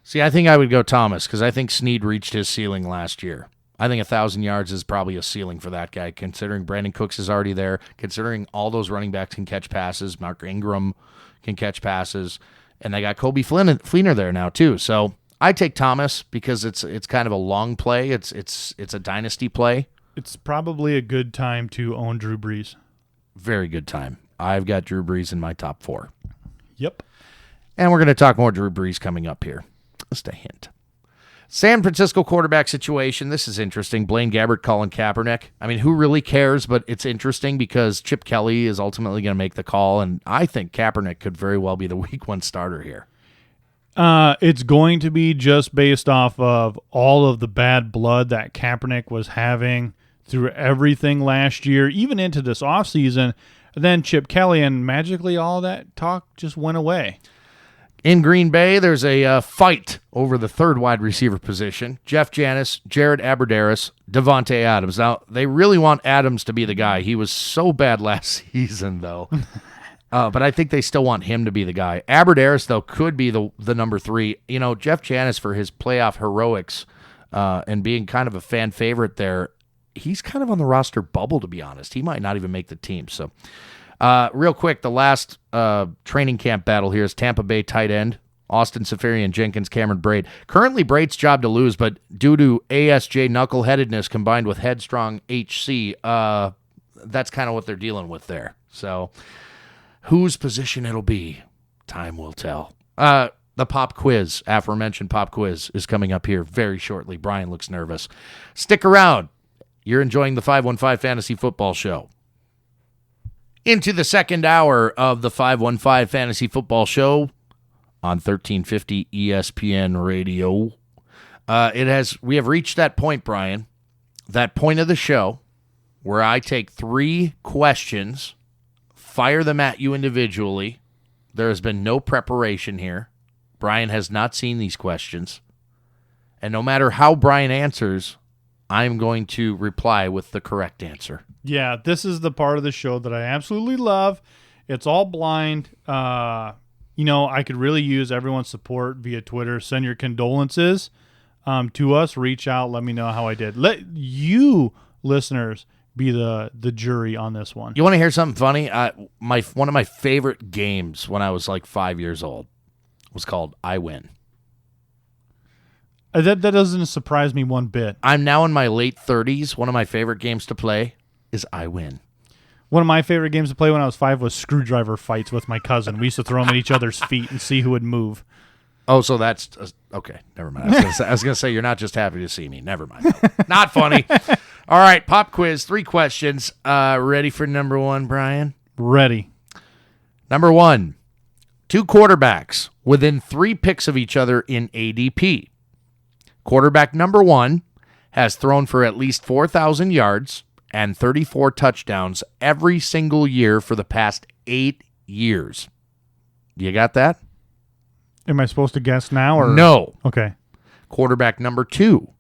See, I think I would go Thomas, because I think Snead reached his ceiling last year. I think 1,000 yards is probably a ceiling for that guy, considering Brandon Cooks is already there, considering all those running backs can catch passes. Mark Ingram can catch passes, and they got Kobe Fleener there now too. So I take Thomas because it's kind of a long play. It's a dynasty play. It's probably a good time to own Drew Brees. Very good time. I've got Drew Brees in my top 4. Yep. And we're going to talk more Drew Brees coming up here. Just a hint. San Francisco quarterback situation. This is interesting. Blaine Gabbert calling Kaepernick. I mean, who really cares? But it's interesting because Chip Kelly is ultimately going to make the call, and I think Kaepernick could very well be the week 1 starter here. It's going to be just based off of all of the bad blood that Kaepernick was having through everything last year, even into this offseason. And then Chip Kelly, and magically all that talk just went away. In Green Bay, there's a fight over the third wide receiver position. Jeff Janis, Jared Abbrederis, Devontae Adams. Now, they really want Adams to be the guy. He was so bad last season, though. But I think they still want him to be the guy. Abbrederis, though, could be the number 3. You know, Jeff Janis, for his playoff heroics and being kind of a fan favorite there, he's kind of on the roster bubble, to be honest. He might not even make the team. So, real quick, the last training camp battle here is Tampa Bay tight end, Austin Safarian Jenkins, Cameron Braid. Currently, Braid's job to lose, but due to ASJ knuckleheadedness combined with headstrong HC, that's kind of what they're dealing with there. So, whose position it'll be, time will tell. The pop quiz, aforementioned pop quiz, is coming up here very shortly. Brian looks nervous. Stick around. You're enjoying the 515 Fantasy Football Show. Into the second hour of the 515 Fantasy Football Show on 1350 ESPN Radio. We have reached that point, Brian, that point of the show where I take 3 questions, fire them at you individually. There has been no preparation here. Brian has not seen these questions. And no matter how Brian answers, I'm going to reply with the correct answer. Yeah, this is the part of the show that I absolutely love. It's all blind. I could really use everyone's support via Twitter. Send your condolences to us. Reach out. Let me know how I did. Let you, listeners, be the jury on this one. You want to hear something funny? One of my favorite games when I was like 5 years old was called I Win. That doesn't surprise me one bit. I'm now in my late 30s. One of my favorite games to play is I Win. One of my favorite games to play when I was 5 was screwdriver fights with my cousin. We used to throw them at each other's feet and see who would move. Oh, so that's okay. Never mind. I was gonna say you're not just happy to see me. Never mind. Not funny. All right, pop quiz. 3 questions. Ready for number 1, Brian? Ready. Number 1. 2 quarterbacks within 3 picks of each other in ADP. Quarterback number 1 has thrown for at least 4,000 yards and 34 touchdowns every single year for the past 8 years. You got that? Am I supposed to guess now? Or No. Okay. Quarterback number 2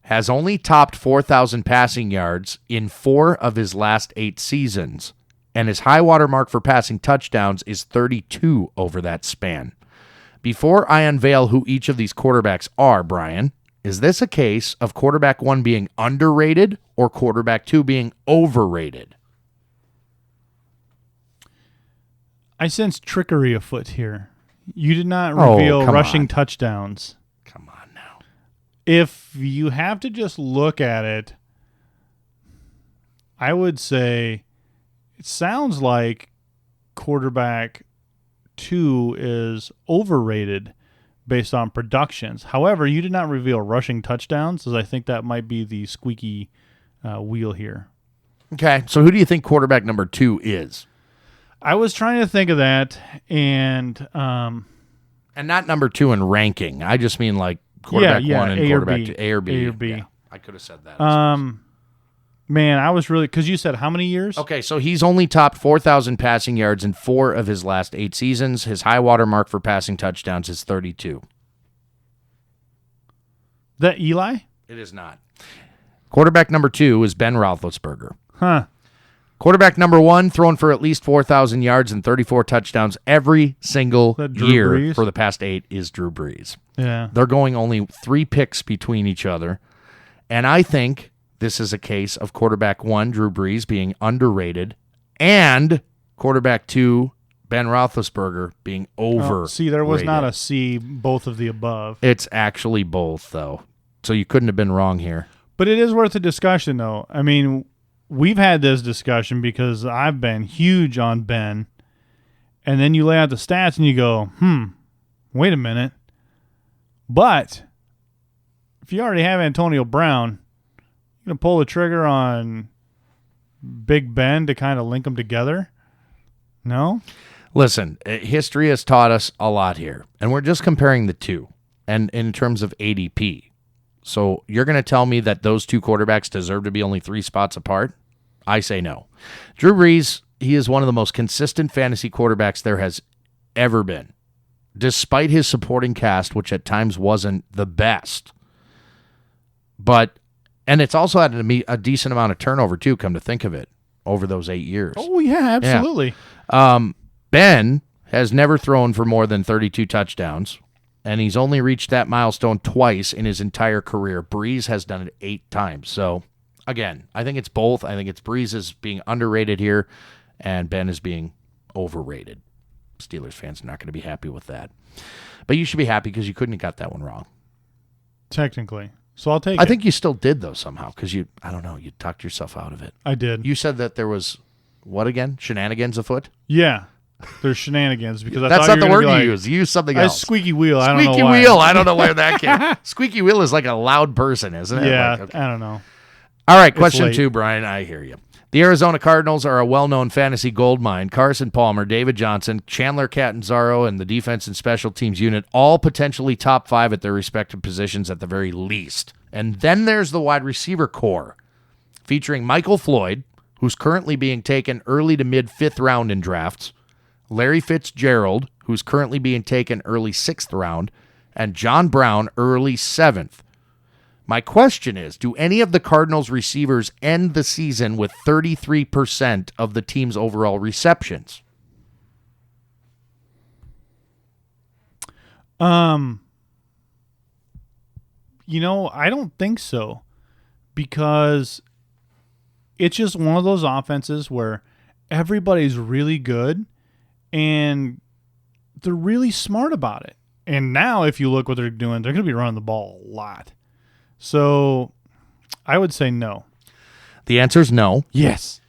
has only topped 4,000 passing yards in 4 of his last 8 seasons, and his high water mark for passing touchdowns is 32 over that span. Before I unveil who each of these quarterbacks are, Brian, is this a case of quarterback 1 being underrated or quarterback 2 being overrated? I sense trickery afoot here. You did not reveal rushing touchdowns. Come on now. If you have to just look at it, I would say it sounds like quarterback 2 is overrated based on productions. However, you did not reveal rushing touchdowns, as I think that might be the squeaky wheel here. Okay, so who do you think quarterback number 2 is? I was trying to think of that, and not number 2 in ranking. I just mean like quarterback 1 and quarterback 2. A or B. A or B. Yeah, I could have said that. Man, I was really, because you said how many years? Okay, so he's only topped 4,000 passing yards in 4 of his last 8 seasons. His high water mark for passing touchdowns is 32. That Eli? It is not. Quarterback number 2 is Ben Roethlisberger. Huh. Quarterback number 1, thrown for at least 4,000 yards and 34 touchdowns every single year Brees? for the past 8 is Drew Brees. Yeah. They're going only 3 picks between each other. And I think this is a case of quarterback 1, Drew Brees, being underrated, and quarterback 2, Ben Roethlisberger, being overrated. See, there was not a C, both of the above. It's actually both, though. So you couldn't have been wrong here. But it is worth a discussion, though. I mean, we've had this discussion because I've been huge on Ben, and then you lay out the stats and you go, wait a minute. But if you already have Antonio Brown, you're going to pull the trigger on Big Ben to kind of link them together? No? Listen, history has taught us a lot here, and we're just comparing the two, and in terms of ADP. So you're going to tell me that those 2 quarterbacks deserve to be only 3 spots apart? I say no. Drew Brees, he is one of the most consistent fantasy quarterbacks there has ever been. despite his supporting cast, which at times wasn't the best. And it's also had a decent amount of turnover, too, come to think of it, over those 8 years. Oh, yeah, absolutely. Ben has never thrown for more than 32 touchdowns, and he's only reached that milestone twice in his entire career. Breeze has done it 8 times. So, again, I think it's both. I think it's Breeze is being underrated here, and Ben is being overrated. Steelers fans are not going to be happy with that. But you should be happy because you couldn't have got that one wrong. Technically. So I'll take it. I think you still did, though, somehow, because I don't know, you talked yourself out of it. I did. You said that there was, what again? Shenanigans afoot? Yeah. There's shenanigans because That's not the word you use. You use something else. Squeaky wheel. I don't know why. Squeaky wheel. I don't know where that came. Squeaky wheel is like a loud person, isn't it? Yeah, Like, okay. I don't know. All right, question 2, Brian. I hear you. The Arizona Cardinals are a well-known fantasy goldmine. Carson Palmer, David Johnson, Chandler Catanzaro, and the defense and special teams unit, all potentially top 5 at their respective positions at the very least. And then there's the wide receiver core, featuring Michael Floyd, who's currently being taken early to mid-5th round in drafts, Larry Fitzgerald, who's currently being taken early 6th round, and John Brown, early 7th. My question is, do any of the Cardinals receivers end the season with 33% of the team's overall receptions? I don't think so, because it's just one of those offenses where everybody's really good and they're really smart about it. And now if you look what they're doing, they're going to be running the ball a lot. So I would say no. The answer is no. Yes.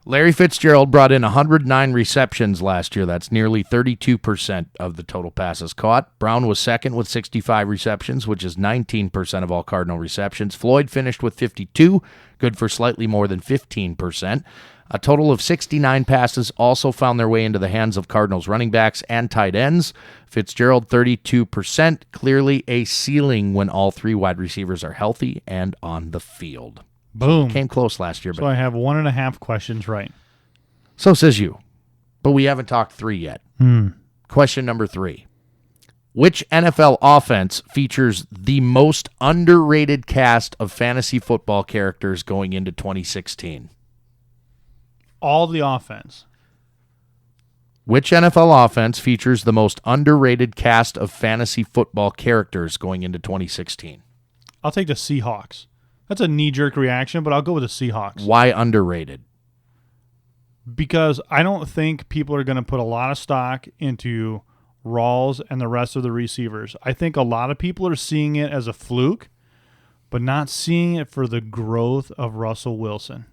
Larry Fitzgerald brought in 109 receptions last year. That's nearly 32% of the total passes caught. Brown was second with 65 receptions, which is 19% of all Cardinal receptions. Floyd finished with 52, good for slightly more than 15%. A total of 69 passes also found their way into the hands of Cardinals running backs and tight ends. Fitzgerald, 32%, clearly a ceiling when all 3 wide receivers are healthy and on the field. Boom. Came close last year. So I have 1.5 questions right. So says you. But we haven't talked 3 yet. Question number 3. Which NFL offense features the most underrated cast of fantasy football characters going into 2016? All the offense. Which NFL offense features the most underrated cast of fantasy football characters going into 2016? I'll take the Seahawks. That's a knee-jerk reaction, but I'll go with the Seahawks. Why underrated? Because I don't think people are going to put a lot of stock into Rawls and the rest of the receivers. I think a lot of people are seeing it as a fluke, but not seeing it for the growth of Russell Wilson.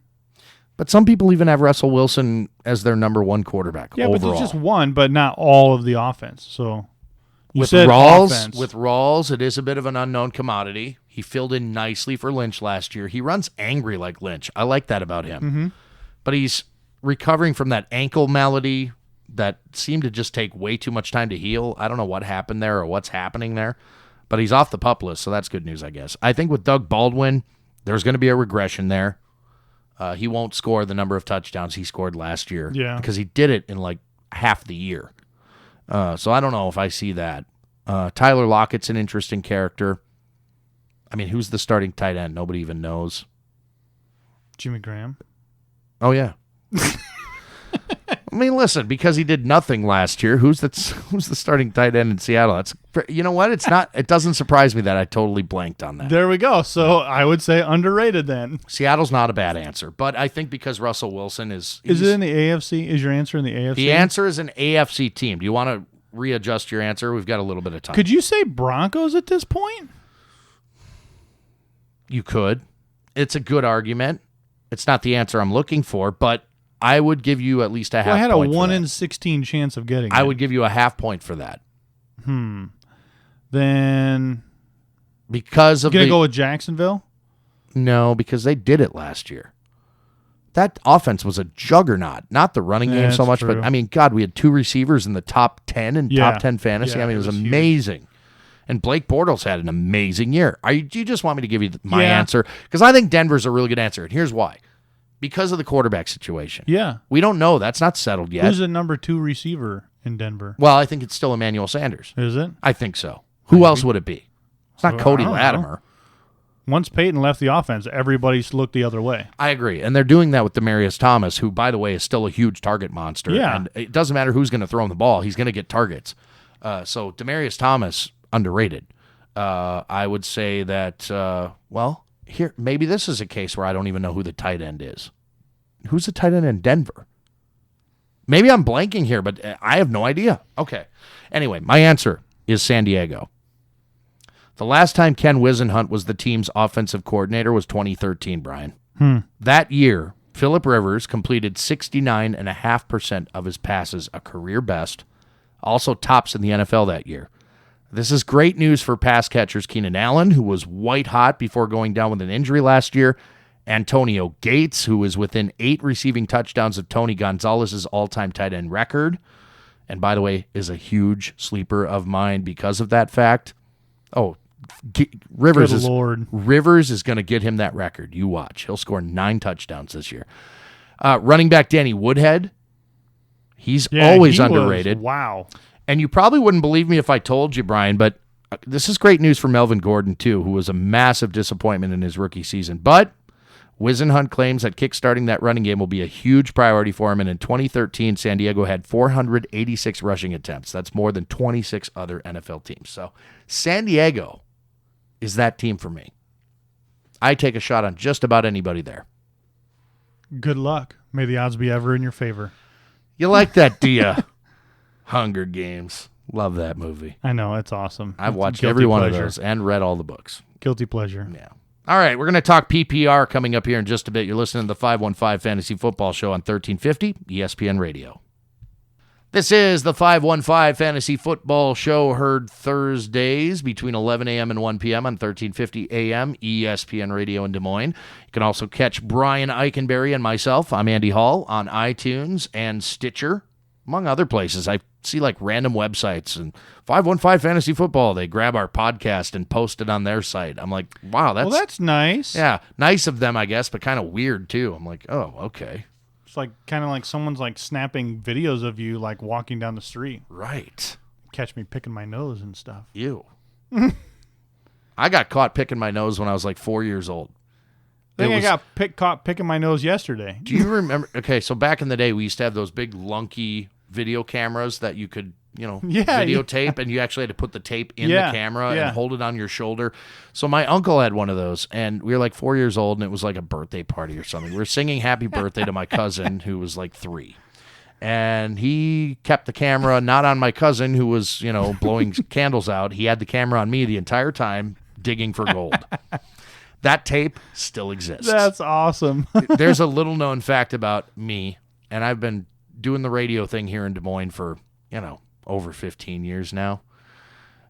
But some people even have Russell Wilson as their number 1 quarterback overall. But there's just one, but not all of the offense. So you with said Rawls, offense. It is a bit of an unknown commodity. He filled in nicely for Lynch last year. He runs angry like Lynch. I like that about him. Mm-hmm. But he's recovering from that ankle malady that seemed to just take way too much time to heal. I don't know what happened there or what's happening there. But he's off the PUP list, so that's good news, I guess. I think with Doug Baldwin, there's going to be a regression there. He won't score the number of touchdowns he scored last year. Yeah. Because he did it in like half the year. So I don't know if I see that. Tyler Lockett's an interesting character. I mean, who's the starting tight end? Nobody even knows. Jimmy Graham. Oh, yeah. I mean, listen, because he did nothing last year, who's the starting tight end in Seattle? You know what? It doesn't surprise me that I totally blanked on that. There we go. So I would say underrated then. Seattle's not a bad answer, but I think because Russell Wilson is it in the AFC? Is your answer in the AFC? The answer is an AFC team. Do you want to readjust your answer? We've got a little bit of time. Could you say Broncos at this point? You could. It's a good argument. It's not the answer I'm looking for, but I would give you at least a half point. I had a 1 in in 16 chance of getting it. I would give you a half point for that. Then because of you gonna go with Jacksonville? No, because they did it last year. That offense was a juggernaut. Not the running game so much, true. but I mean, God, we had 2 receivers in the top 10 and top 10 fantasy. Yeah, I mean, it was huge. amazing. And Blake Bortles had an amazing year. Do you just want me to give you my Yeah. answer? Because I think Denver's a really good answer, and here's why. Because of the quarterback situation. Yeah. We don't know. That's not settled yet. Who's the number 2 receiver in Denver? Well, I think it's still Emmanuel Sanders. Is it? I think so. Who else would it be? It's not Cody I don't know. Latimer. Once Peyton left the offense, everybody's looked the other way. I agree. And they're doing that with Demaryius Thomas, who, by the way, is still a huge target monster. Yeah. And it doesn't matter who's going to throw him the ball. He's going to get targets. So Demaryius Thomas, underrated. I would say that, here, maybe this is a case where I don't even know who the tight end is. Who's the tight end in Denver? Maybe I'm blanking here, but I have no idea. Okay. Anyway, my answer is San Diego. The last time Ken Wisenhunt was the team's offensive coordinator was 2013, Brian. That year, Phillip Rivers completed 69.5% of his passes, a career best, also tops in the NFL that year. This is great news for pass catchers Keenan Allen, who was white hot before going down with an injury last year, Antonio Gates, who is within 8 receiving touchdowns of Tony Gonzalez's all-time tight end record, and by the way, is a huge sleeper of mine because of that fact. Rivers is going to get him that record. You watch. He'll score 9 touchdowns this year. Running back Danny Woodhead, he's always underrated. Wow. And you probably wouldn't believe me if I told you, Brian, but this is great news for Melvin Gordon, too, who was a massive disappointment in his rookie season. But Wisenhunt claims that kickstarting that running game will be a huge priority for him, and in 2013, San Diego had 486 rushing attempts. That's more than 26 other NFL teams. So San Diego is that team for me. I take a shot on just about anybody there. Good luck. May the odds be ever in your favor. You like that, do ya? Hunger Games. Love that movie. I know, it's awesome. I've It's watched a every guilty one pleasure. of those and read all the books. Guilty pleasure. Yeah. All right, we're going to talk PPR coming up here in just a bit. You're listening to the 515 Fantasy Football Show on 1350 ESPN Radio. This is the 515 Fantasy Football Show, heard Thursdays between 11 a.m. and 1 p.m. on 1350 a.m. ESPN Radio in Des Moines. You can also catch Brian Eikenberry and myself, I'm Andy Hall, on iTunes and Stitcher, among other places. I see like random websites and 515 Fantasy Football. They grab our podcast and post it on their site. I'm like, wow, that's nice. Yeah, nice of them, I guess, but kind of weird too. I'm like, oh, okay. It's like kind of like someone's like snapping videos of you like walking down the street. Right. Catch me picking my nose and stuff. Ew. I got caught picking my nose when I was like 4 years old. I got caught picking my nose yesterday. Do you remember? Okay, so back in the day, we used to have those big lunky video cameras that you could, videotape, and you actually had to put the tape in the camera and hold it on your shoulder. So my uncle had one of those, and we were like 4 years old, and it was like a birthday party or something. We were singing happy birthday to my cousin, who was like 3. And he kept the camera not on my cousin, who was, blowing candles out. He had the camera on me the entire time, digging for gold. That tape still exists. That's awesome. There's a little known fact about me, and I've been doing the radio thing here in Des Moines for, over 15 years now.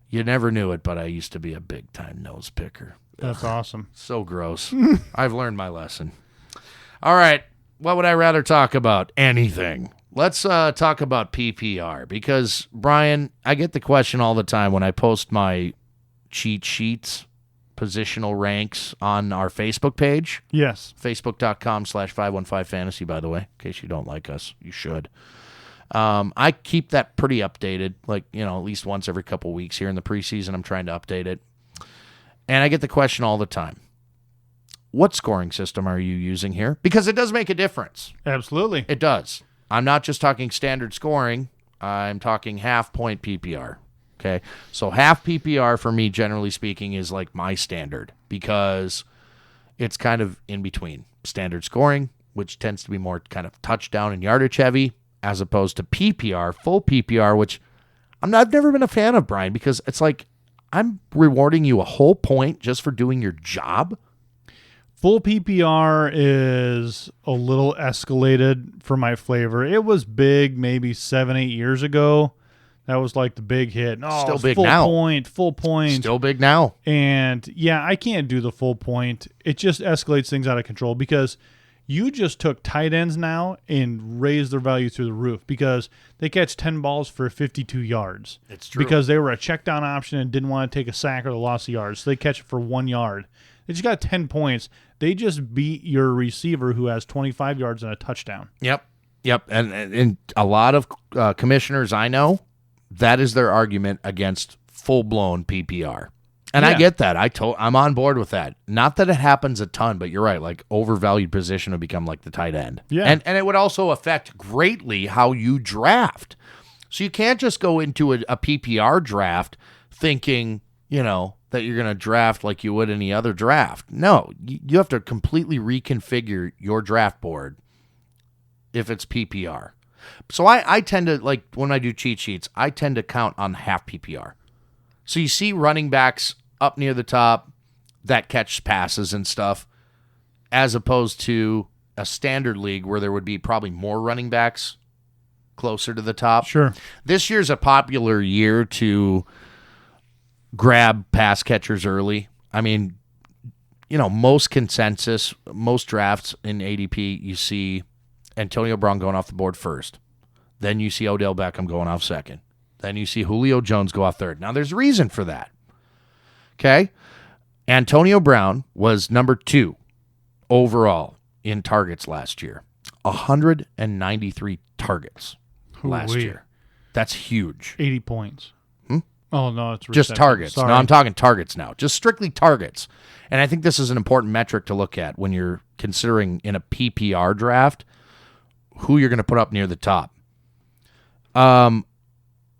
You never knew it, but I used to be a big-time nose picker. That's awesome. So gross. I've learned my lesson. All right, what would I rather talk about? Anything. Let's talk about PPR, because, Brian, I get the question all the time when I post my cheat sheets, positional ranks on our Facebook page. Yes. Facebook.com/515fantasy, by the way, in case you don't like us. You should. I keep that pretty updated, at least once every couple weeks here in the preseason. I'm trying to update it. And I get the question all the time. What scoring system are you using here? Because it does make a difference. Absolutely. It does. I'm not just talking standard scoring. I'm talking half-point PPR. Okay, so half PPR for me, generally speaking, is like my standard because it's kind of in between standard scoring, which tends to be more kind of touchdown and yardage heavy, as opposed to PPR, full PPR, which I've never been a fan of, Brian, because it's like I'm rewarding you a whole point just for doing your job. Full PPR is a little escalated for my flavor. It was big maybe 7-8 years ago. That was like the big hit. Oh, still big full now. Full point. Still big now. And yeah, I can't do the full point. It just escalates things out of control because you just took tight ends now and raised their value through the roof because they catch 10 balls for 52 yards. It's true. Because they were a check down option and didn't want to take a sack or the loss of yards. So they catch it for 1 yard. They just got 10 points. They just beat your receiver who has 25 yards and a touchdown. Yep. Yep, and a lot of commissioners I know, that is their argument against full-blown PPR. And I get that. I'm on board with that. Not that it happens a ton, but you're right. Like, overvalued position would become like the tight end. Yeah. And it would also affect greatly how you draft. So you can't just go into a PPR draft thinking, that you're going to draft like you would any other draft. No, you have to completely reconfigure your draft board if it's PPR. So I tend to, like, when I do cheat sheets, I tend to count on half PPR. So you see running backs up near the top that catch passes and stuff, as opposed to a standard league where there would be probably more running backs closer to the top. Sure. This year's a popular year to grab pass catchers early. I mean, most consensus, most drafts in ADP, you see Antonio Brown going off the board first. Then you see Odell Beckham going off second. Then you see Julio Jones go off third. Now, there's reason for that. Okay? Antonio Brown was number 2 overall in targets last year. 193 targets last year. That's huge. 80 points. Oh, no, it's just targets. Sorry. No, I'm talking targets now. Just strictly targets. And I think this is an important metric to look at when you're considering in a PPR draft who you're going to put up near the top.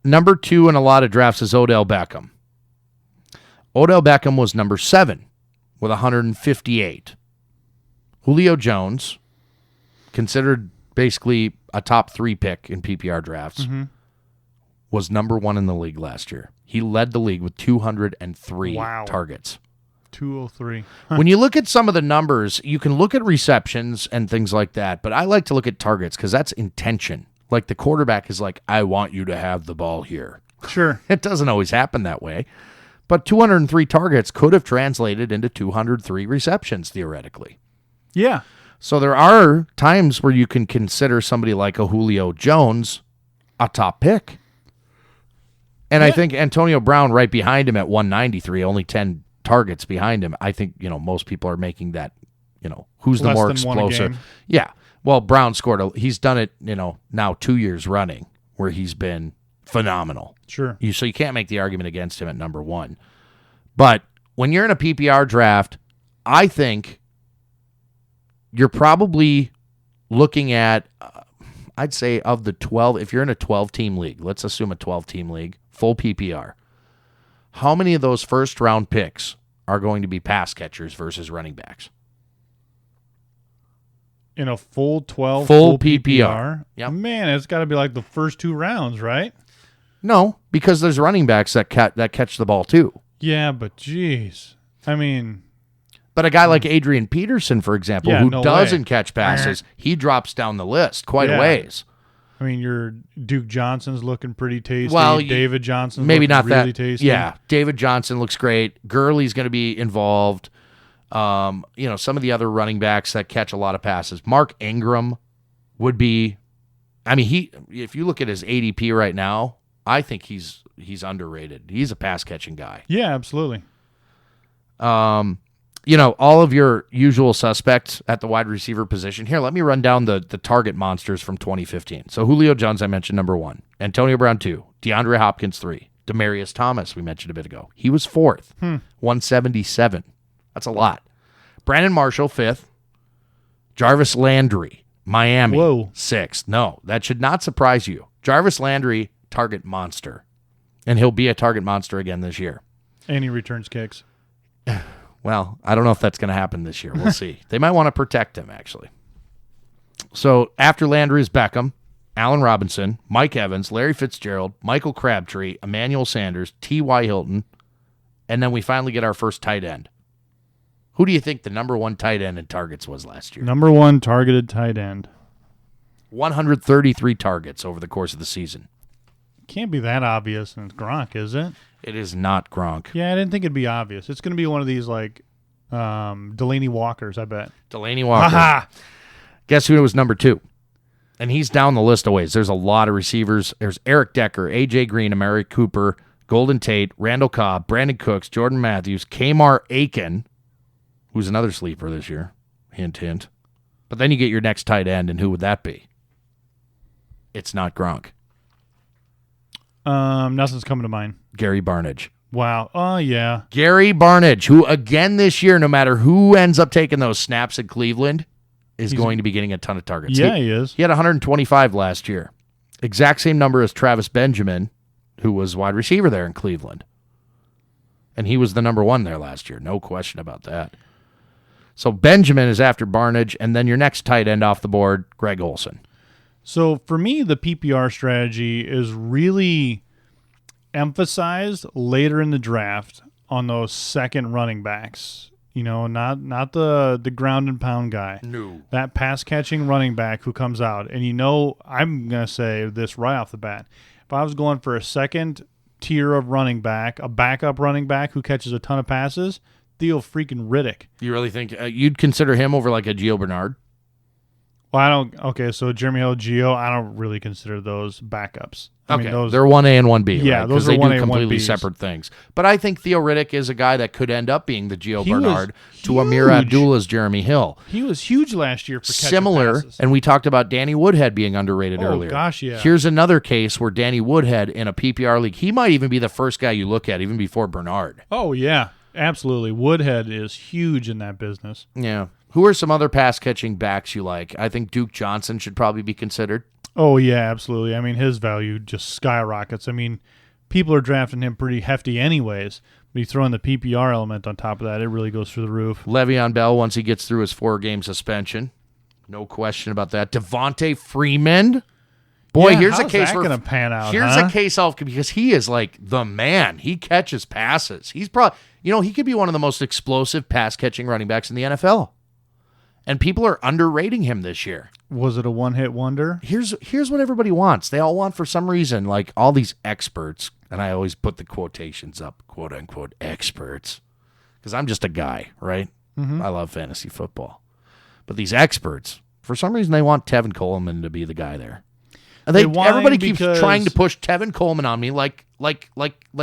Number 2 in a lot of drafts is Odell Beckham. Odell Beckham was number 7 with 158. Julio Jones, considered basically a top 3 pick in PPR drafts, was number 1 in the league last year. He led the league with 203 targets. 203. When you look at some of the numbers, you can look at receptions and things like that, but I like to look at targets because that's intention. Like, the quarterback is like, I want you to have the ball here. Sure. It doesn't always happen that way. But 203 targets could have translated into 203 receptions, theoretically. Yeah. So there are times where you can consider somebody like a Julio Jones a top pick. And I think Antonio Brown right behind him at 193, only 10 targets behind him. I think, most people are making that, who's the Less more than one a explosive. game. Yeah. Well, Brown he's done it, now 2 years running where he's been phenomenal. Sure. So you can't make the argument against him at number 1. But when you're in a PPR draft, I think you're probably looking at, I'd say of the 12, if you're in a 12-team league, let's assume a 12-team league, full PPR, how many of those first-round picks are going to be pass catchers versus running backs? In a full 12, Full PPR. Yep. Man, it's got to be like the first 2 rounds, right? No, because there's running backs that catch the ball too. Yeah, but geez. I mean... But a guy like Adrian Peterson, for example, who doesn't catch passes, he drops down the list quite a ways. I mean, your Duke Johnson's looking pretty tasty. Well, David Johnson's maybe looking not really that tasty. Yeah, David Johnson looks great. Gurley's going to be involved. Some of the other running backs that catch a lot of passes. Mark Ingram would be. I mean, if you look at his ADP right now, I think he's underrated. He's a pass catching guy. Yeah, absolutely. All of your usual suspects at the wide receiver position. Here, let me run down the target monsters from 2015. So Julio Jones, I mentioned, number 1. Antonio Brown, 2. DeAndre Hopkins, 3. Demaryius Thomas, we mentioned a bit ago. He was 4th, 177. That's a lot. Brandon Marshall, 5th. Jarvis Landry, Miami, 6th. No, that should not surprise you. Jarvis Landry, target monster. And he'll be a target monster again this year. And he returns kicks. Well, I don't know if that's going to happen this year. We'll see. They might want to protect him, actually. So after Landry is Beckham, Allen Robinson, Mike Evans, Larry Fitzgerald, Michael Crabtree, Emmanuel Sanders, T.Y. Hilton, and then we finally get our first tight end. Who do you think the number 1 tight end in targets was last year? Number 1 targeted tight end. 133 targets over the course of the season. Can't be that obvious, and it's Gronk, is it? It is not Gronk. Yeah, I didn't think it'd be obvious. It's going to be one of these, like, Delaney Walkers, I bet. Delaney Walker. Ha-ha! Guess who was number 2? And he's down the list a ways. There's a lot of receivers. There's Eric Decker, A.J. Green, Amari Cooper, Golden Tate, Randall Cobb, Brandon Cooks, Jordan Matthews, Kamar Aiken, who's another sleeper this year. Hint, hint. But then you get your next tight end, and who would that be? It's not Gronk. Nothing's coming to mind. Gary Barnidge. Wow. Oh, yeah. Gary Barnidge, who again this year, no matter who ends up taking those snaps at Cleveland, is going to be getting a ton of targets. Yeah, he is. He had 125 last year. Exact same number as Travis Benjamin, who was wide receiver there in Cleveland. And he was the number 1 there last year. No question about that. So Benjamin is after Barnidge, and then your next tight end off the board, Greg Olsen. So for me, the PPR strategy is really emphasized later in the draft on those second running backs. You know, not the ground and pound guy. No. That pass catching running back who comes out. And you know, I'm going to say this right off the bat. If I was going for a second tier of running back, a backup running back who catches a ton of passes, Theo freaking Riddick. You really think you'd consider him over like a Gio Bernard? Well, I don't. Okay, so Jeremy Hill, Gio, I don't really consider those backups. I mean, those, they're 1A and 1B. Yeah, right? those are they 1A do and completely 1Bs. separate things. But I think Theo Riddick is a guy that could end up being the Gio He was Bernard to Amir huge. Abdullah's Jeremy Hill. He was huge last year for catching Similar, passes. and we talked about Danny Woodhead being underrated Oh, earlier. gosh, yeah. Here's another case where Danny Woodhead in a PPR league, he might even be the first guy you look at, even before Bernard. Oh, yeah, absolutely. Woodhead is huge in that business. Yeah. Who are some other pass-catching backs you like? I think Duke Johnson should probably be considered. Oh, yeah, absolutely. I mean, his value just skyrockets. I mean, people are drafting him pretty hefty anyways. But you throw in the PPR element on top of that, it really goes through the roof. Le'Veon Bell, once he gets through his 4-game suspension. No question about that. Devontae Freeman. Boy, Yeah, here's how's a case that where gonna pan out, Here's huh? a case off because he is like the man. He catches passes. He's probably, he could be one of the most explosive pass-catching running backs in the NFL. And people are underrating him this year. Was it a one-hit wonder? Here's what everybody wants. They all want, for some reason, like all these experts, and I always put the quotations up, quote unquote experts, because I'm just a guy, right? Mm-hmm. I love fantasy football, but these experts, for some reason, they want Tevin Coleman to be the guy there. And They want everybody him keeps because- trying to push Tevin Coleman on me like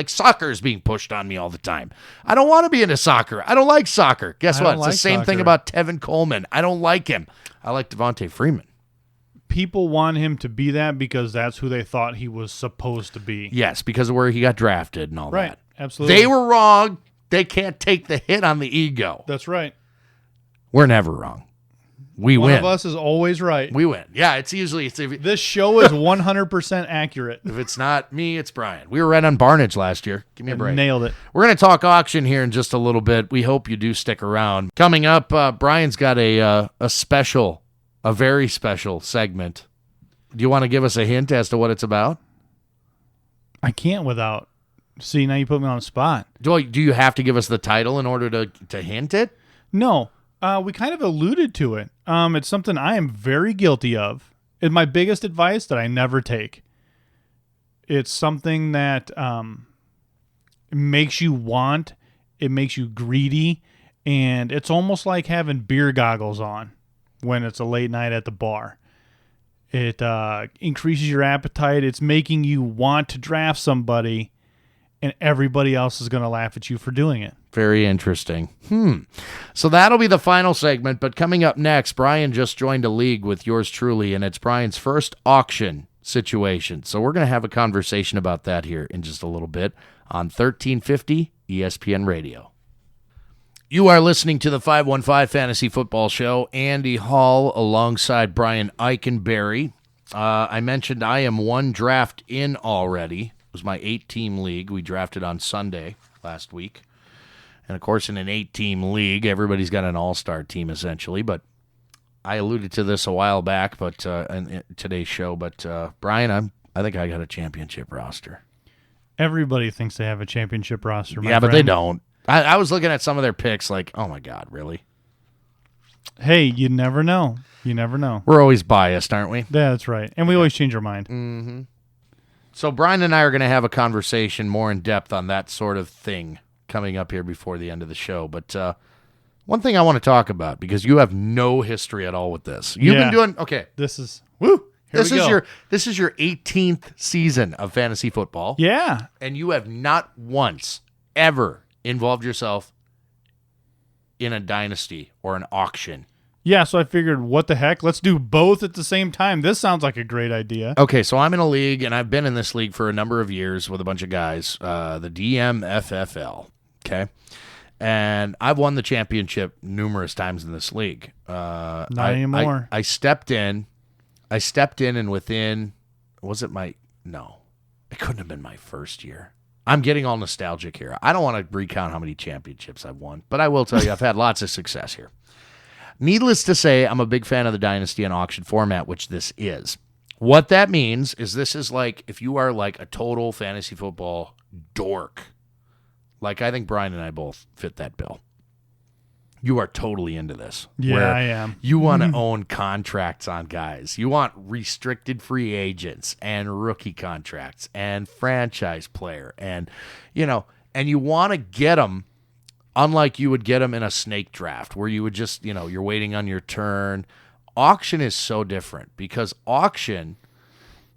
soccer is being pushed on me all the time. I don't want to be into soccer. I don't like soccer. Guess I what? don't It's like the same thing soccer. about Tevin Coleman. I don't like him. I like Devontae Freeman. People want him to be that because that's who they thought he was supposed to be. Yes, because of where he got drafted and all Right, that. absolutely. They were wrong. They can't take the hit on the ego. That's right. We're never wrong. We One win. of us is always right. We win. Yeah, it's usually if This show is 100% accurate. it's not me, it's Brian. We were right on Barnidge last year. Give me a break. Nailed it. We're going to talk auction here in just a little bit. We hope you do stick around. Coming up, Brian's got a very special segment. Do you want to give us a hint as to what it's about? I can't without. See, now you put me on the spot. Do you have to give us the title in order to hint it? No, we kind of alluded to it. It's something I am very guilty of. It's my biggest advice that I never take. It's something that makes you want, it makes you greedy, and it's almost like having beer goggles on when it's a late night at the bar. It increases your appetite. It's making you want to draft somebody, and everybody else is going to laugh at you for doing it. Very interesting. So that'll be the final segment, but coming up next, Brian just joined a league with yours truly, and it's Brian's first auction situation. So we're going to have a conversation about that here in just a little bit on 1350 ESPN Radio. You are listening to the 515 Fantasy Football Show. Andy Hall alongside Brian Eikenberry. I mentioned I am one draft in already. It was my 8-team league. We drafted on Sunday last week. And, of course, in an 8-team league, everybody's got an all-star team, essentially. But I alluded to this a while back in today's show. But, Brian, I think I got a championship roster. Everybody thinks they have a championship roster. My Yeah, but they friend. don't. I was looking at some of their picks like, oh, my God, really? Hey, you never know. You never know. We're always biased, aren't we? Yeah, that's right. And we always change our mind. So Brian and I are going to have a conversation more in depth on that sort of thing coming up here before the end of the show. But one thing I want to talk about, because you have no history at all with this. You've been doing okay. This is Woo! Here This we is go. your 18th season of fantasy football. yeah. And you have not once ever involved yourself in a dynasty or an auction Yeah, so I figured, what the heck? Let's do both at the same time. This sounds like a great idea. Okay, so I'm in a league, and I've been in this league for a number of years with a bunch of guys, the DMFFL, okay? And I've won the championship numerous times in this league. Not anymore. I stepped in, and within, no, it couldn't have been my first year. I'm getting all nostalgic here. I don't want to recount how many championships I've won, but I will tell you I've had lots of success here. Needless to say, I'm a big fan of the dynasty and auction format, which this is. What that means is this is like if you are like a total fantasy football dork, like I think Brian and I both fit that bill. You are totally into this. Yeah, I am. You want to own contracts on guys. You want restricted free agents and rookie contracts and franchise player and you want to get them unlike you would get them in a snake draft where you would just, you're waiting on your turn. Auction is so different because auction,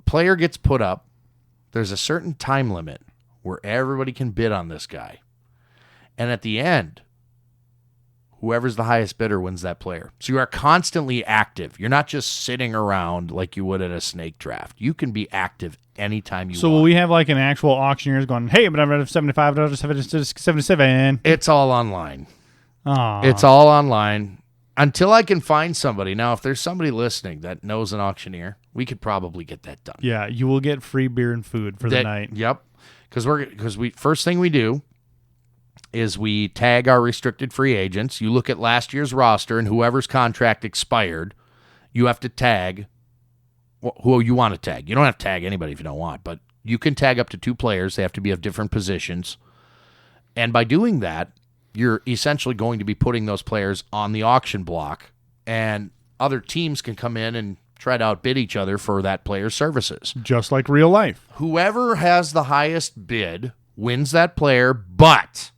player gets put up. There's a certain time limit where everybody can bid on this guy. And at the end, whoever's the highest bidder wins that player. So you are constantly active. You're not just sitting around like you would at a snake draft. You can be active anytime you want. So will we have like an actual auctioneers going, hey, but I'm ready for 75, 77. It's all online. Aww. It's all online until I can find somebody. Now, if there's somebody listening that knows an auctioneer, we could probably get that done. Yeah, you will get free beer and food for the night. Yep. Because we first thing we do is we tag our restricted free agents. You look at last year's roster, and whoever's contract expired, you have to tag who you want to tag. You don't have to tag anybody if you don't want, but you can tag up to 2 players. They have to be of different positions. And by doing that, you're essentially going to be putting those players on the auction block, and other teams can come in and try to outbid each other for that player's services. Just like real life. Whoever has the highest bid wins that player, but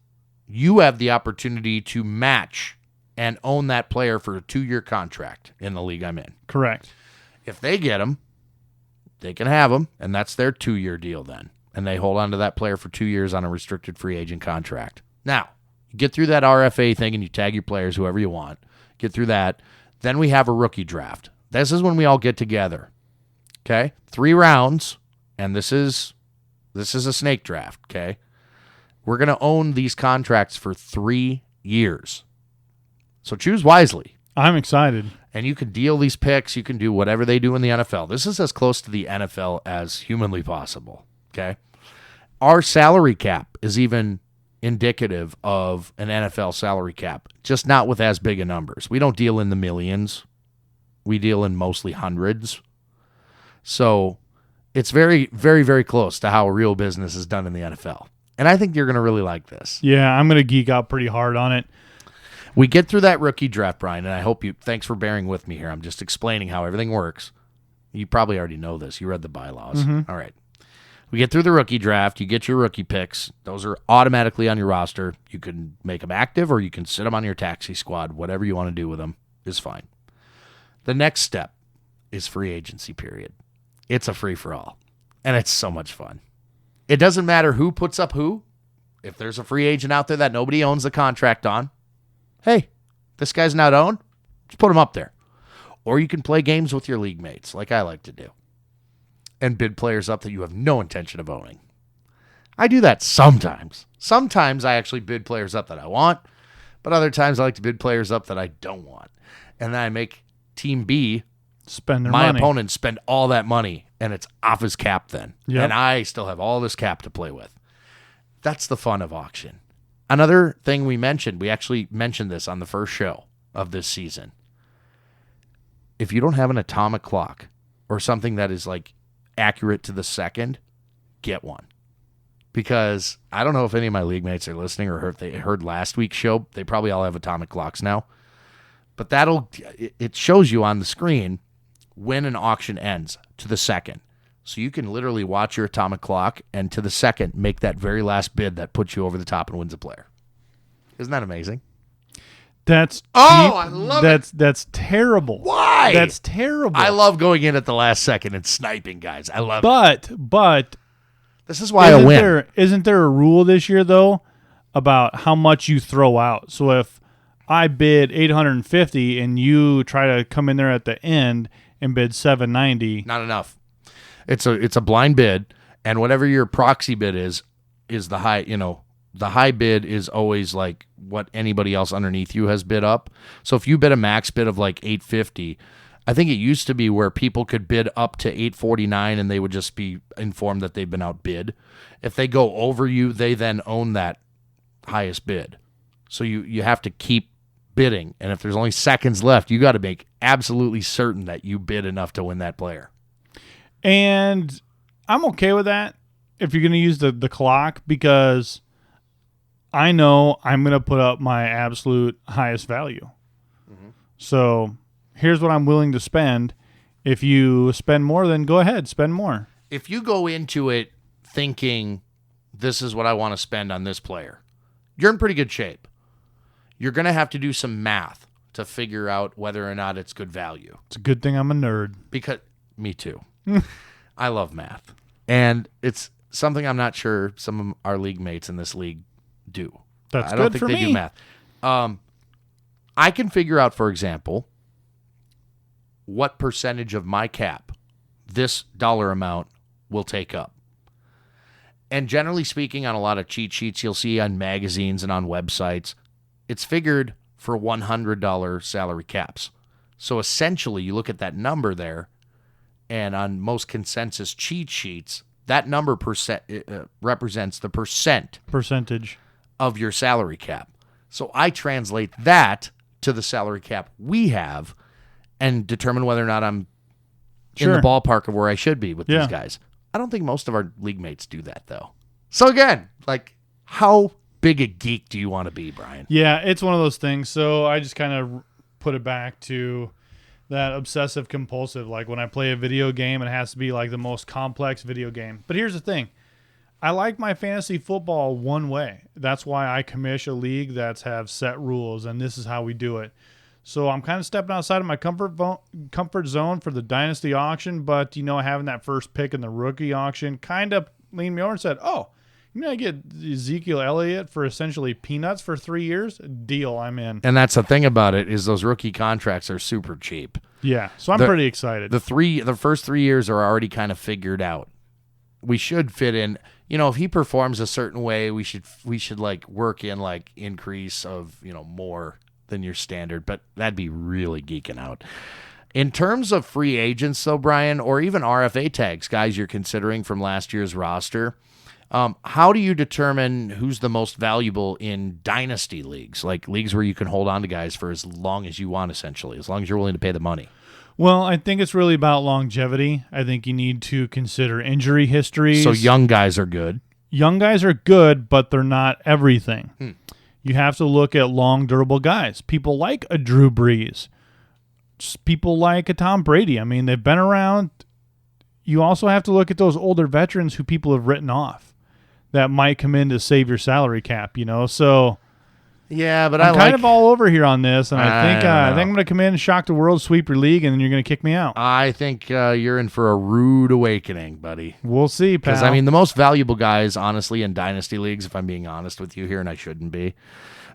you have the opportunity to match and own that player for a 2-year contract in the league I'm in. Correct. If they get him, they can have him, and that's their 2-year deal then. And they hold on to that player for 2 years on a restricted free agent contract. Now, you get through that RFA thing and you tag your players, whoever you want. Get through that. Then we have a rookie draft. This is when we all get together. Okay? 3 rounds, and this is a snake draft, okay? We're going to own these contracts for 3 years. So choose wisely. I'm excited. And you can deal these picks. You can do whatever they do in the NFL. This is as close to the NFL as humanly possible, okay? Our salary cap is even indicative of an NFL salary cap, just not with as big of numbers. We don't deal in the millions. We deal in mostly hundreds. So it's very, very, very close to how real business is done in the NFL. And I think you're going to really like this. Yeah, I'm going to geek out pretty hard on it. We get through that rookie draft, Brian, and I hope thanks for bearing with me here. I'm just explaining how everything works. You probably already know this. You read the bylaws. Mm-hmm. All right. We get through the rookie draft. You get your rookie picks. Those are automatically on your roster. You can make them active or you can sit them on your taxi squad. Whatever you want to do with them is fine. The next step is free agency period. It's a free-for-all, and it's so much fun. It doesn't matter who puts up who. If there's a free agent out there that nobody owns the contract on, hey, this guy's not owned, just put him up there. Or you can play games with your league mates, like I like to do, and bid players up that you have no intention of owning. I do that sometimes. Sometimes I actually bid players up that I want, but other times I like to bid players up that I don't want. And then I make Team B, spend their my money. opponent, spend all that money, and it's off his cap then. Yep. And I still have all this cap to play with. That's the fun of auction. Another thing we actually mentioned this on the first show of this season. If you don't have an atomic clock or something that is like accurate to the second, get one. Because I don't know if any of my league mates are listening or if they heard last week's show. They probably all have atomic clocks now. But it shows you on the screen when an auction ends to the second. So you can literally watch your atomic clock and to the second make that very last bid that puts you over the top and wins a player. Isn't that amazing? I love it. That's terrible. Why? That's terrible. I love going in at the last second and sniping guys. I love it. But This is why I win. Isn't there a rule this year, though, about how much you throw out? So if I bid 850 and you try to come in there at the end and bid 790. Not enough. It's a blind bid, and whatever your proxy bid is the high, the high bid is always like what anybody else underneath you has bid up. So if you bid a max bid of like 850, I think it used to be where people could bid up to 849 and they would just be informed that they've been outbid. If they go over you, they then own that highest bid. So you have to keep bidding, and if there's only seconds left, you got to make absolutely certain that you bid enough to win that player. And I'm okay with that if you're going to use the clock, because I know I'm going to put up my absolute highest value. Mm-hmm. So here's what I'm willing to spend. If you spend more, then go ahead, spend more. If you go into it thinking this is what I want to spend on this player, you're in pretty good shape. You're going to have to do some math to figure out whether or not it's good value. It's a good thing I'm a nerd. Because me too. I love math. And it's something I'm not sure some of our league mates in this league do. That's I don't good think for they me. do math. I can figure out, for example, what percentage of my cap this dollar amount will take up. And generally speaking, on a lot of cheat sheets you'll see on magazines and on websites, it's figured for $100 salary caps. So essentially, you look at that number there, and on most consensus cheat sheets, that number represents the Percentage of your salary cap. So I translate that to the salary cap we have and determine whether or not I'm in the ballpark of where I should be with these guys. I don't think most of our league mates do that, though. So again, like, how big a geek do you want to be, Brian? Yeah, it's one of those things. So I just kind of put it back to that obsessive compulsive. Like when I play a video game, it has to be like the most complex video game. But here's the thing. I like my fantasy football one way. That's why I commission a league that's have set rules, and this is how we do it. So I'm kind of stepping outside of my comfort zone for the dynasty auction, but, having that first pick in the rookie auction kind of leaned me over and said, I get Ezekiel Elliott for essentially peanuts for 3 years? Deal, I'm in. And that's the thing about it, is those rookie contracts are super cheap. Yeah, so I'm pretty excited. The first 3 years are already kind of figured out. We should fit in, if he performs a certain way, we should like work in like increase of, more than your standard, but that'd be really geeking out. In terms of free agents, though, Brian, or even RFA tags, guys you're considering from last year's roster, how do you determine who's the most valuable in dynasty leagues, like leagues where you can hold on to guys for as long as you want, essentially, as long as you're willing to pay the money? Well, I think it's really about longevity. I think you need to consider injury histories. So young guys are good. Young guys are good, but they're not everything. You have to look at long, durable guys. People like a Drew Brees. People like a Tom Brady. I mean, they've been around. You also have to look at those older veterans who people have written off that might come in to save your salary cap, So yeah, but I'm kind of all over here on this, and I think I'm going to come in, shock the world, sweep your league, and then you're going to kick me out. I think you're in for a rude awakening, buddy. We'll see, pal. Because, the most valuable guys, honestly, in dynasty leagues, if I'm being honest with you here, and I shouldn't be,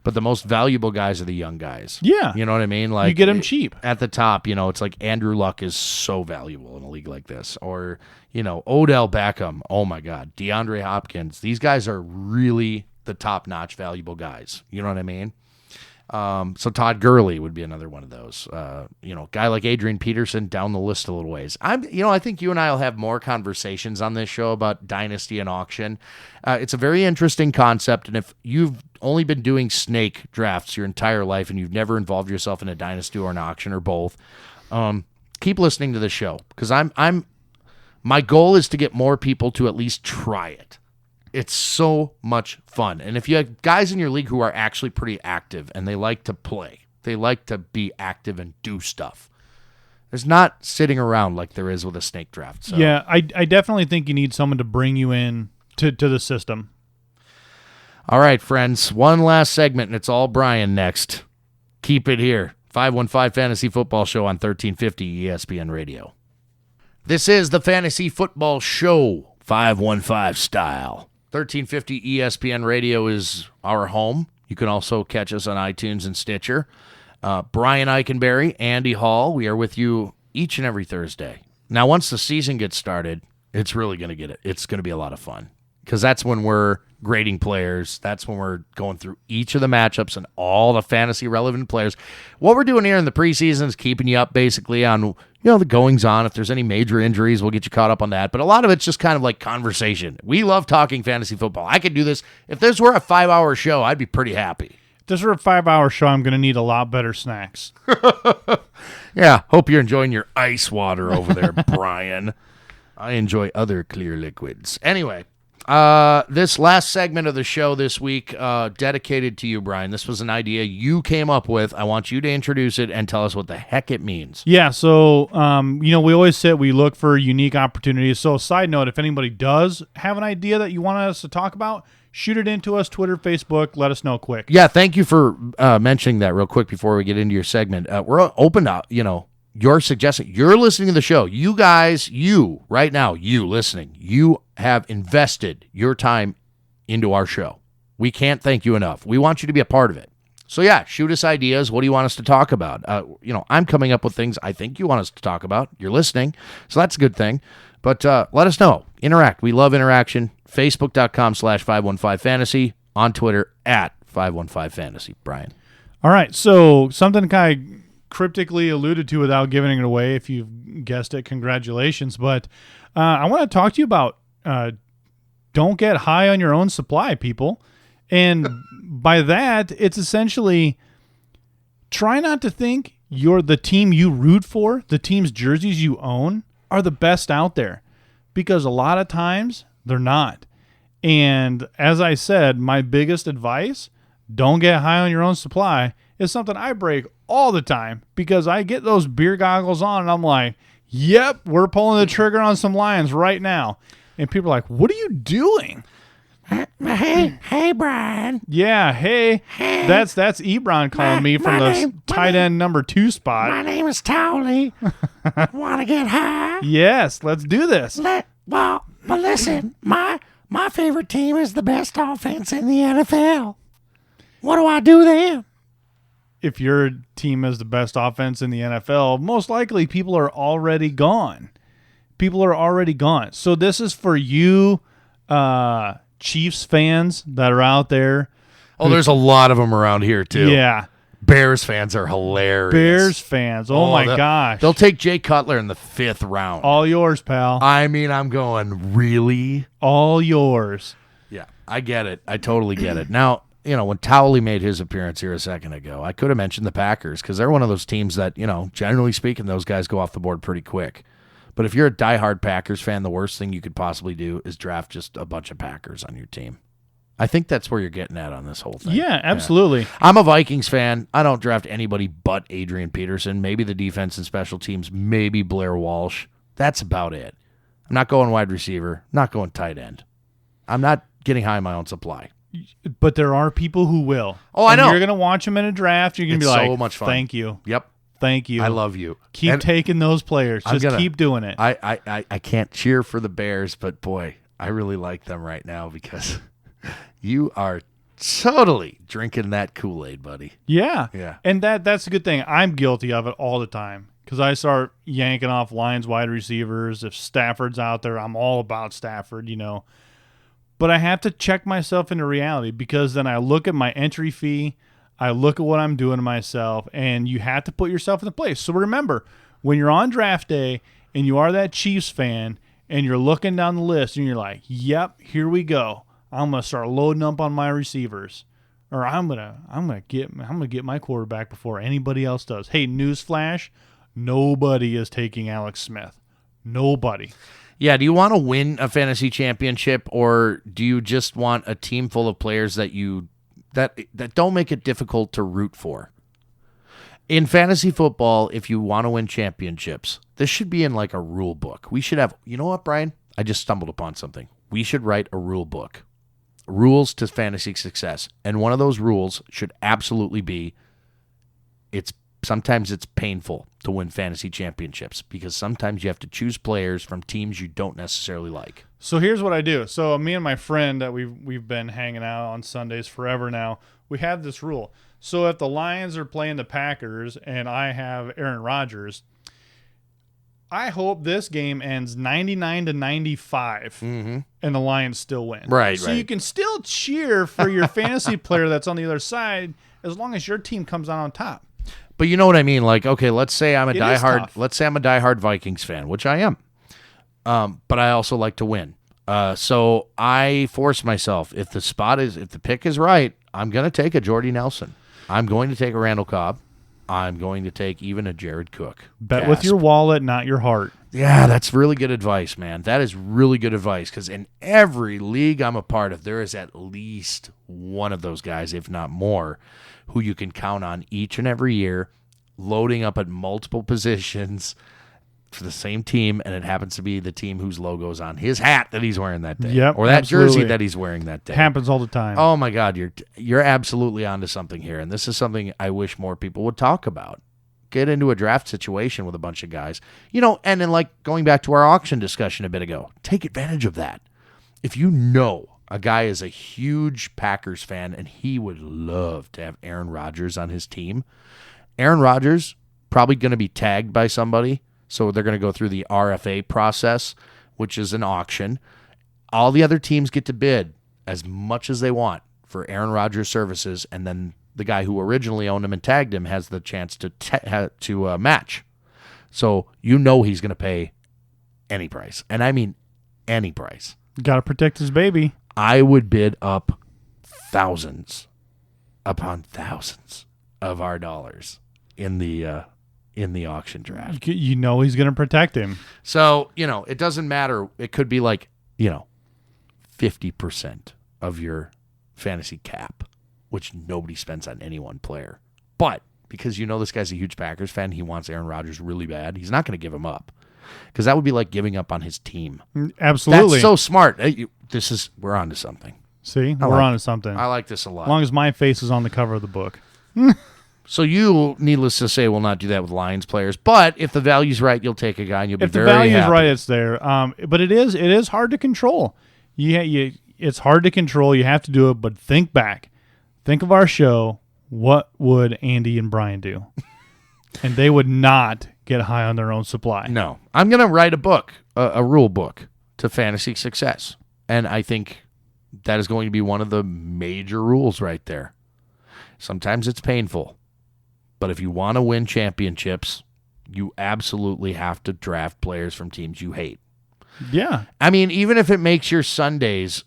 but the most valuable guys are the young guys. Yeah. You know what I mean? Like, you get them cheap. At the top, it's like Andrew Luck is so valuable in a league like this. Or, Odell Beckham. Oh, my God. DeAndre Hopkins. These guys are really the top-notch valuable guys. You know what I mean? So Todd Gurley would be another one of those. Guy like Adrian Peterson, down the list a little ways. I think you and I will have more conversations on this show about dynasty and auction. It's a very interesting concept, and if you've only been doing snake drafts your entire life and you've never involved yourself in a dynasty or an auction or both, keep listening to the show, because my goal is to get more people to at least try it. It's so much fun. And if you have guys in your league who are actually pretty active and they like to play, they like to be active and do stuff, there's not sitting around like there is with a snake draft. So. Yeah, I definitely think you need someone to bring you in to the system. All right, friends, one last segment, and it's all Brian next. Keep it here. 515 Fantasy Football Show on 1350 ESPN Radio. This is the Fantasy Football Show, 515 style. 1350 ESPN Radio is our home. You can also catch us on iTunes and Stitcher. Brian Eikenberry, Andy Hall, we are with you each and every Thursday. Now, once the season gets started, it's really going to get it. It's going to be a lot of fun because that's when we're grading players. That's when we're going through each of the matchups and all the fantasy relevant players. What we're doing here in the preseason is keeping you up basically on the goings on. If there's any major injuries, we'll get you caught up on that. But a lot of it's just kind of like conversation. We love talking fantasy football. I could do this. If this were a 5-hour show, I'd be pretty happy. If this were a 5-hour show, I'm going to need a lot better snacks. Yeah, hope you're enjoying your ice water over there, Brian. I enjoy other clear liquids. Anyway, this last segment of the show this week, dedicated to you, Brian. This was an idea you came up with. I want you to introduce it and tell us what the heck it means. Yeah, so, we always say we look for unique opportunities. So, side note, if anybody does have an idea that you want us to talk about, shoot it into us, Twitter, Facebook. Let us know quick. Yeah, thank you for mentioning that real quick before we get into your segment. We're open to, your suggestion. You're listening to the show. You guys, right now, you listening, you have invested your time into our show. We can't thank you enough. We want you to be a part of it. So, yeah, shoot us ideas. What do you want us to talk about? I'm coming up with things I think you want us to talk about. You're listening, so that's a good thing. But let us know. Interact. We love interaction. Facebook.com/515fantasy. On Twitter @515fantasy. Brian. All right. So something kind of cryptically alluded to without giving it away. If you've guessed it, congratulations. But I want to talk to you about don't get high on your own supply, people. And by that, it's essentially try not to think the team you root for, the team's jerseys you own, are the best out there, because a lot of times they're not. And as I said, my biggest advice, don't get high on your own supply, is something I break all the time, because I get those beer goggles on and I'm like, yep, we're pulling the trigger on some Lions right now. And people are like, what are you doing? Hey, Brian. Yeah, hey. That's Ebron calling me from the tight end number 2 spot. My name is Towley. Want to get high? Yes, let's do this. But listen, my favorite team is the best offense in the NFL. What do I do then? If your team is the best offense in the NFL, most likely people are already gone. So this is for you, Chiefs fans that are out there. Oh, there's a lot of them around here, too. Yeah. Bears fans are hilarious. Bears fans. Oh my gosh. They'll take Jay Cutler in the 5th round. All yours, pal. I mean, I'm going, really? All yours. Yeah, I get it. I totally get it. Now, when Towley made his appearance here a second ago, I could have mentioned the Packers, because they're one of those teams that, generally speaking, those guys go off the board pretty quick. But if you're a diehard Packers fan, the worst thing you could possibly do is draft just a bunch of Packers on your team. I think that's where you're getting at on this whole thing. Yeah, absolutely. Yeah. I'm a Vikings fan. I don't draft anybody but Adrian Peterson, maybe the defense and special teams, maybe Blair Walsh. That's about it. I'm not going wide receiver, not going tight end. I'm not getting high on my own supply. But there are people who will. Oh, I know. You're going to watch them in a draft. You're going to be like, so much fun. Thank you. Yep. Thank you. I love you. Keep taking those players. Just keep doing it. I can't cheer for the Bears, but boy, I really like them right now because you are totally drinking that Kool-Aid, buddy. Yeah. Yeah. And that's a good thing. I'm guilty of it all the time because I start yanking off Lions wide receivers. If Stafford's out there, I'm all about Stafford, But I have to check myself into reality, because then I look at my entry fee, I look at what I'm doing to myself, and you have to put yourself in the place. So remember, when you're on draft day and you are that Chiefs fan and you're looking down the list and you're like, yep, here we go. I'm going to start loading up on my receivers, or I'm going to get my quarterback before anybody else does. Hey, newsflash, nobody is taking Alex Smith. Nobody. Yeah, do you want to win a fantasy championship, or do you just want a team full of players that don't make it difficult to root for? In fantasy football, if you want to win championships, this should be in like a rule book. We should have, you know what, Brian? I just stumbled upon something. We should write a rule book. Rules to fantasy success. And one of those rules should absolutely be, it's sometimes it's painful to win fantasy championships because sometimes you have to choose players from teams you don't necessarily like. So here's what I do. So me and my friend that we've been hanging out on Sundays forever now, we have this rule. So if the Lions are playing the Packers and I have Aaron Rodgers, I hope this game ends 99-95 and the Lions still win. Right, So right. you can still cheer for your fantasy player that's on the other side as long as your team comes out on top. But you know what I mean? Like, okay, let's say I'm a It is tough. diehard Vikings fan, which I am. But I also like to win. So I force myself. If the pick is right, I'm going to take a Jordy Nelson. I'm going to take a Randall Cobb. I'm going to take even a Jared Cook. Bet with your wallet, not your heart. Yeah, that's really good advice, man. That is really good advice because in every league I'm a part of, there is at least one of those guys, if not more, who you can count on each and every year, loading up at multiple positions for the same team, and it happens to be the team whose logo is on his hat that he's wearing that day, Yep, or that absolutely. jersey that he's wearing that day. Happens all the time. Oh my God, you're absolutely onto something here, and this is something I wish more people would talk about. Get into a draft situation with a bunch of guys, and then like going back to our auction discussion a bit ago, take advantage of that. If you know a guy is a huge Packers fan and he would love to have Aaron Rodgers on his team, Aaron Rodgers probably going to be tagged by somebody. So they're going to go through the RFA process, which is an auction. All the other teams get to bid as much as they want for Aaron Rodgers' services, and then the guy who originally owned him and tagged him has the chance to match. So he's going to pay any price, and I mean any price. Got to protect his baby. I would bid up thousands upon thousands of our dollars in the auction draft. You know he's going to protect him. So, it doesn't matter. It could be like, 50% of your fantasy cap, which nobody spends on any one player. But because this guy's a huge Packers fan, he wants Aaron Rodgers really bad, he's not going to give him up. Because that would be like giving up on his team. Absolutely. That's so smart. We're on to something. See, we're on to something. I like this a lot. As long as my face is on the cover of the book. So you, needless to say, will not do that with Lions players. But if the value's right, you'll take a guy and you'll be very happy. If the value's right, it's there. But it is hard to control. It's hard to control. You have to do it, but think back. Think of our show. What would Andy and Brian do? And they would not get high on their own supply. No. I'm going to write a book, a rule book to fantasy success. And I think that is going to be one of the major rules right there. Sometimes it's painful. But if you want to win championships, you absolutely have to draft players from teams you hate. Yeah. I mean, even if it makes your Sundays,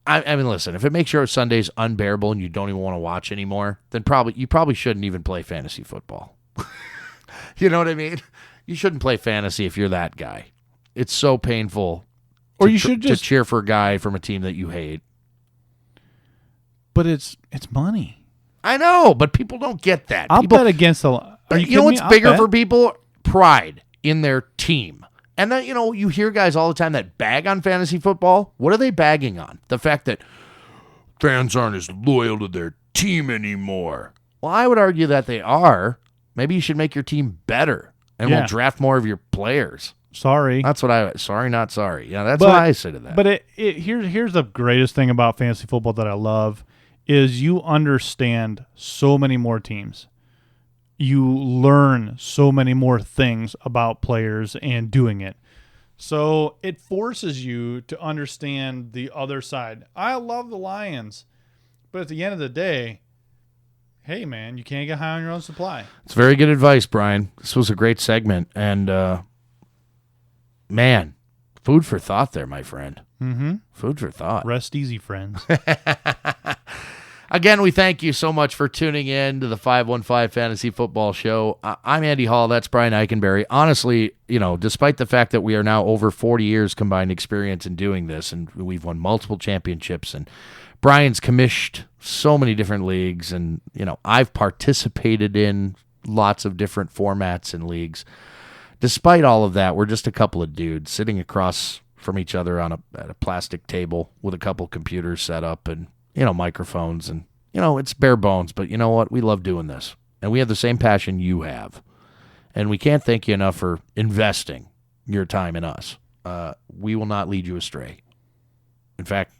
listen, if it makes your Sundays unbearable and you don't even want to watch anymore, then you probably shouldn't even play fantasy football. You know what I mean? You shouldn't play fantasy if you're that guy. It's so painful. Or you should just to cheer for a guy from a team that you hate. But it's money. I know, but people don't get that. I'll bet against the. Are you know what's kidding me? bigger for people? Pride in their team. And then, you hear guys all the time that bag on fantasy football. What are they bagging on? The fact that fans aren't as loyal to their team anymore. Well, I would argue that they are. Maybe you should make your team better, and we'll draft more of your players. Sorry. That's what sorry, not sorry. Yeah, that's what I say to that. But here's the greatest thing about fantasy football that I love is you understand so many more teams. You learn so many more things about players and doing it. So it forces you to understand the other side. I love the Lions, but at the end of the day, hey, man, you can't get high on your own supply. It's very good advice, Brian. This was a great segment. And, man, food for thought there, my friend. Mm-hmm. Food for thought. Rest easy, friends. Again, we thank you so much for tuning in to the 515 Fantasy Football Show. I'm Andy Hall. That's Brian Eikenberry. Honestly, despite the fact that we are now over 40 years combined experience in doing this, and we've won multiple championships, and Brian's commissioned so many different leagues, and, I've participated in lots of different formats and leagues. Despite all of that, we're just a couple of dudes sitting across from each other at a plastic table with a couple computers set up and, microphones, and, it's bare bones, but you know what? We love doing this. and we have the same passion you have. And we can't thank you enough for investing your time in us. We will not lead you astray. In fact,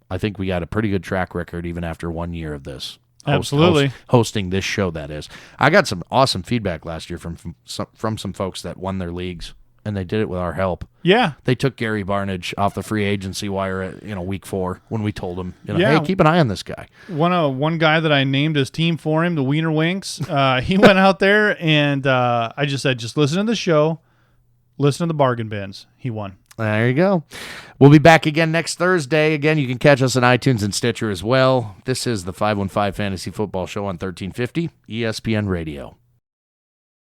I think we got a pretty good track record even after 1 year of this. Absolutely. Hosting this show, that is. I got some awesome feedback last year from some folks that won their leagues, and they did it with our help. Yeah. They took Gary Barnage off the free agency wire at week 4 when we told him, Yeah. hey, keep an eye on this guy. One guy that I named his team for him, the Wiener Winks, he went out there, and I just said, just listen to the show, listen to the bargain bins. He won. There you go. We'll be back again next Thursday. Again, you can catch us on iTunes and Stitcher as well. This is the 515 Fantasy Football Show on 1350 ESPN Radio.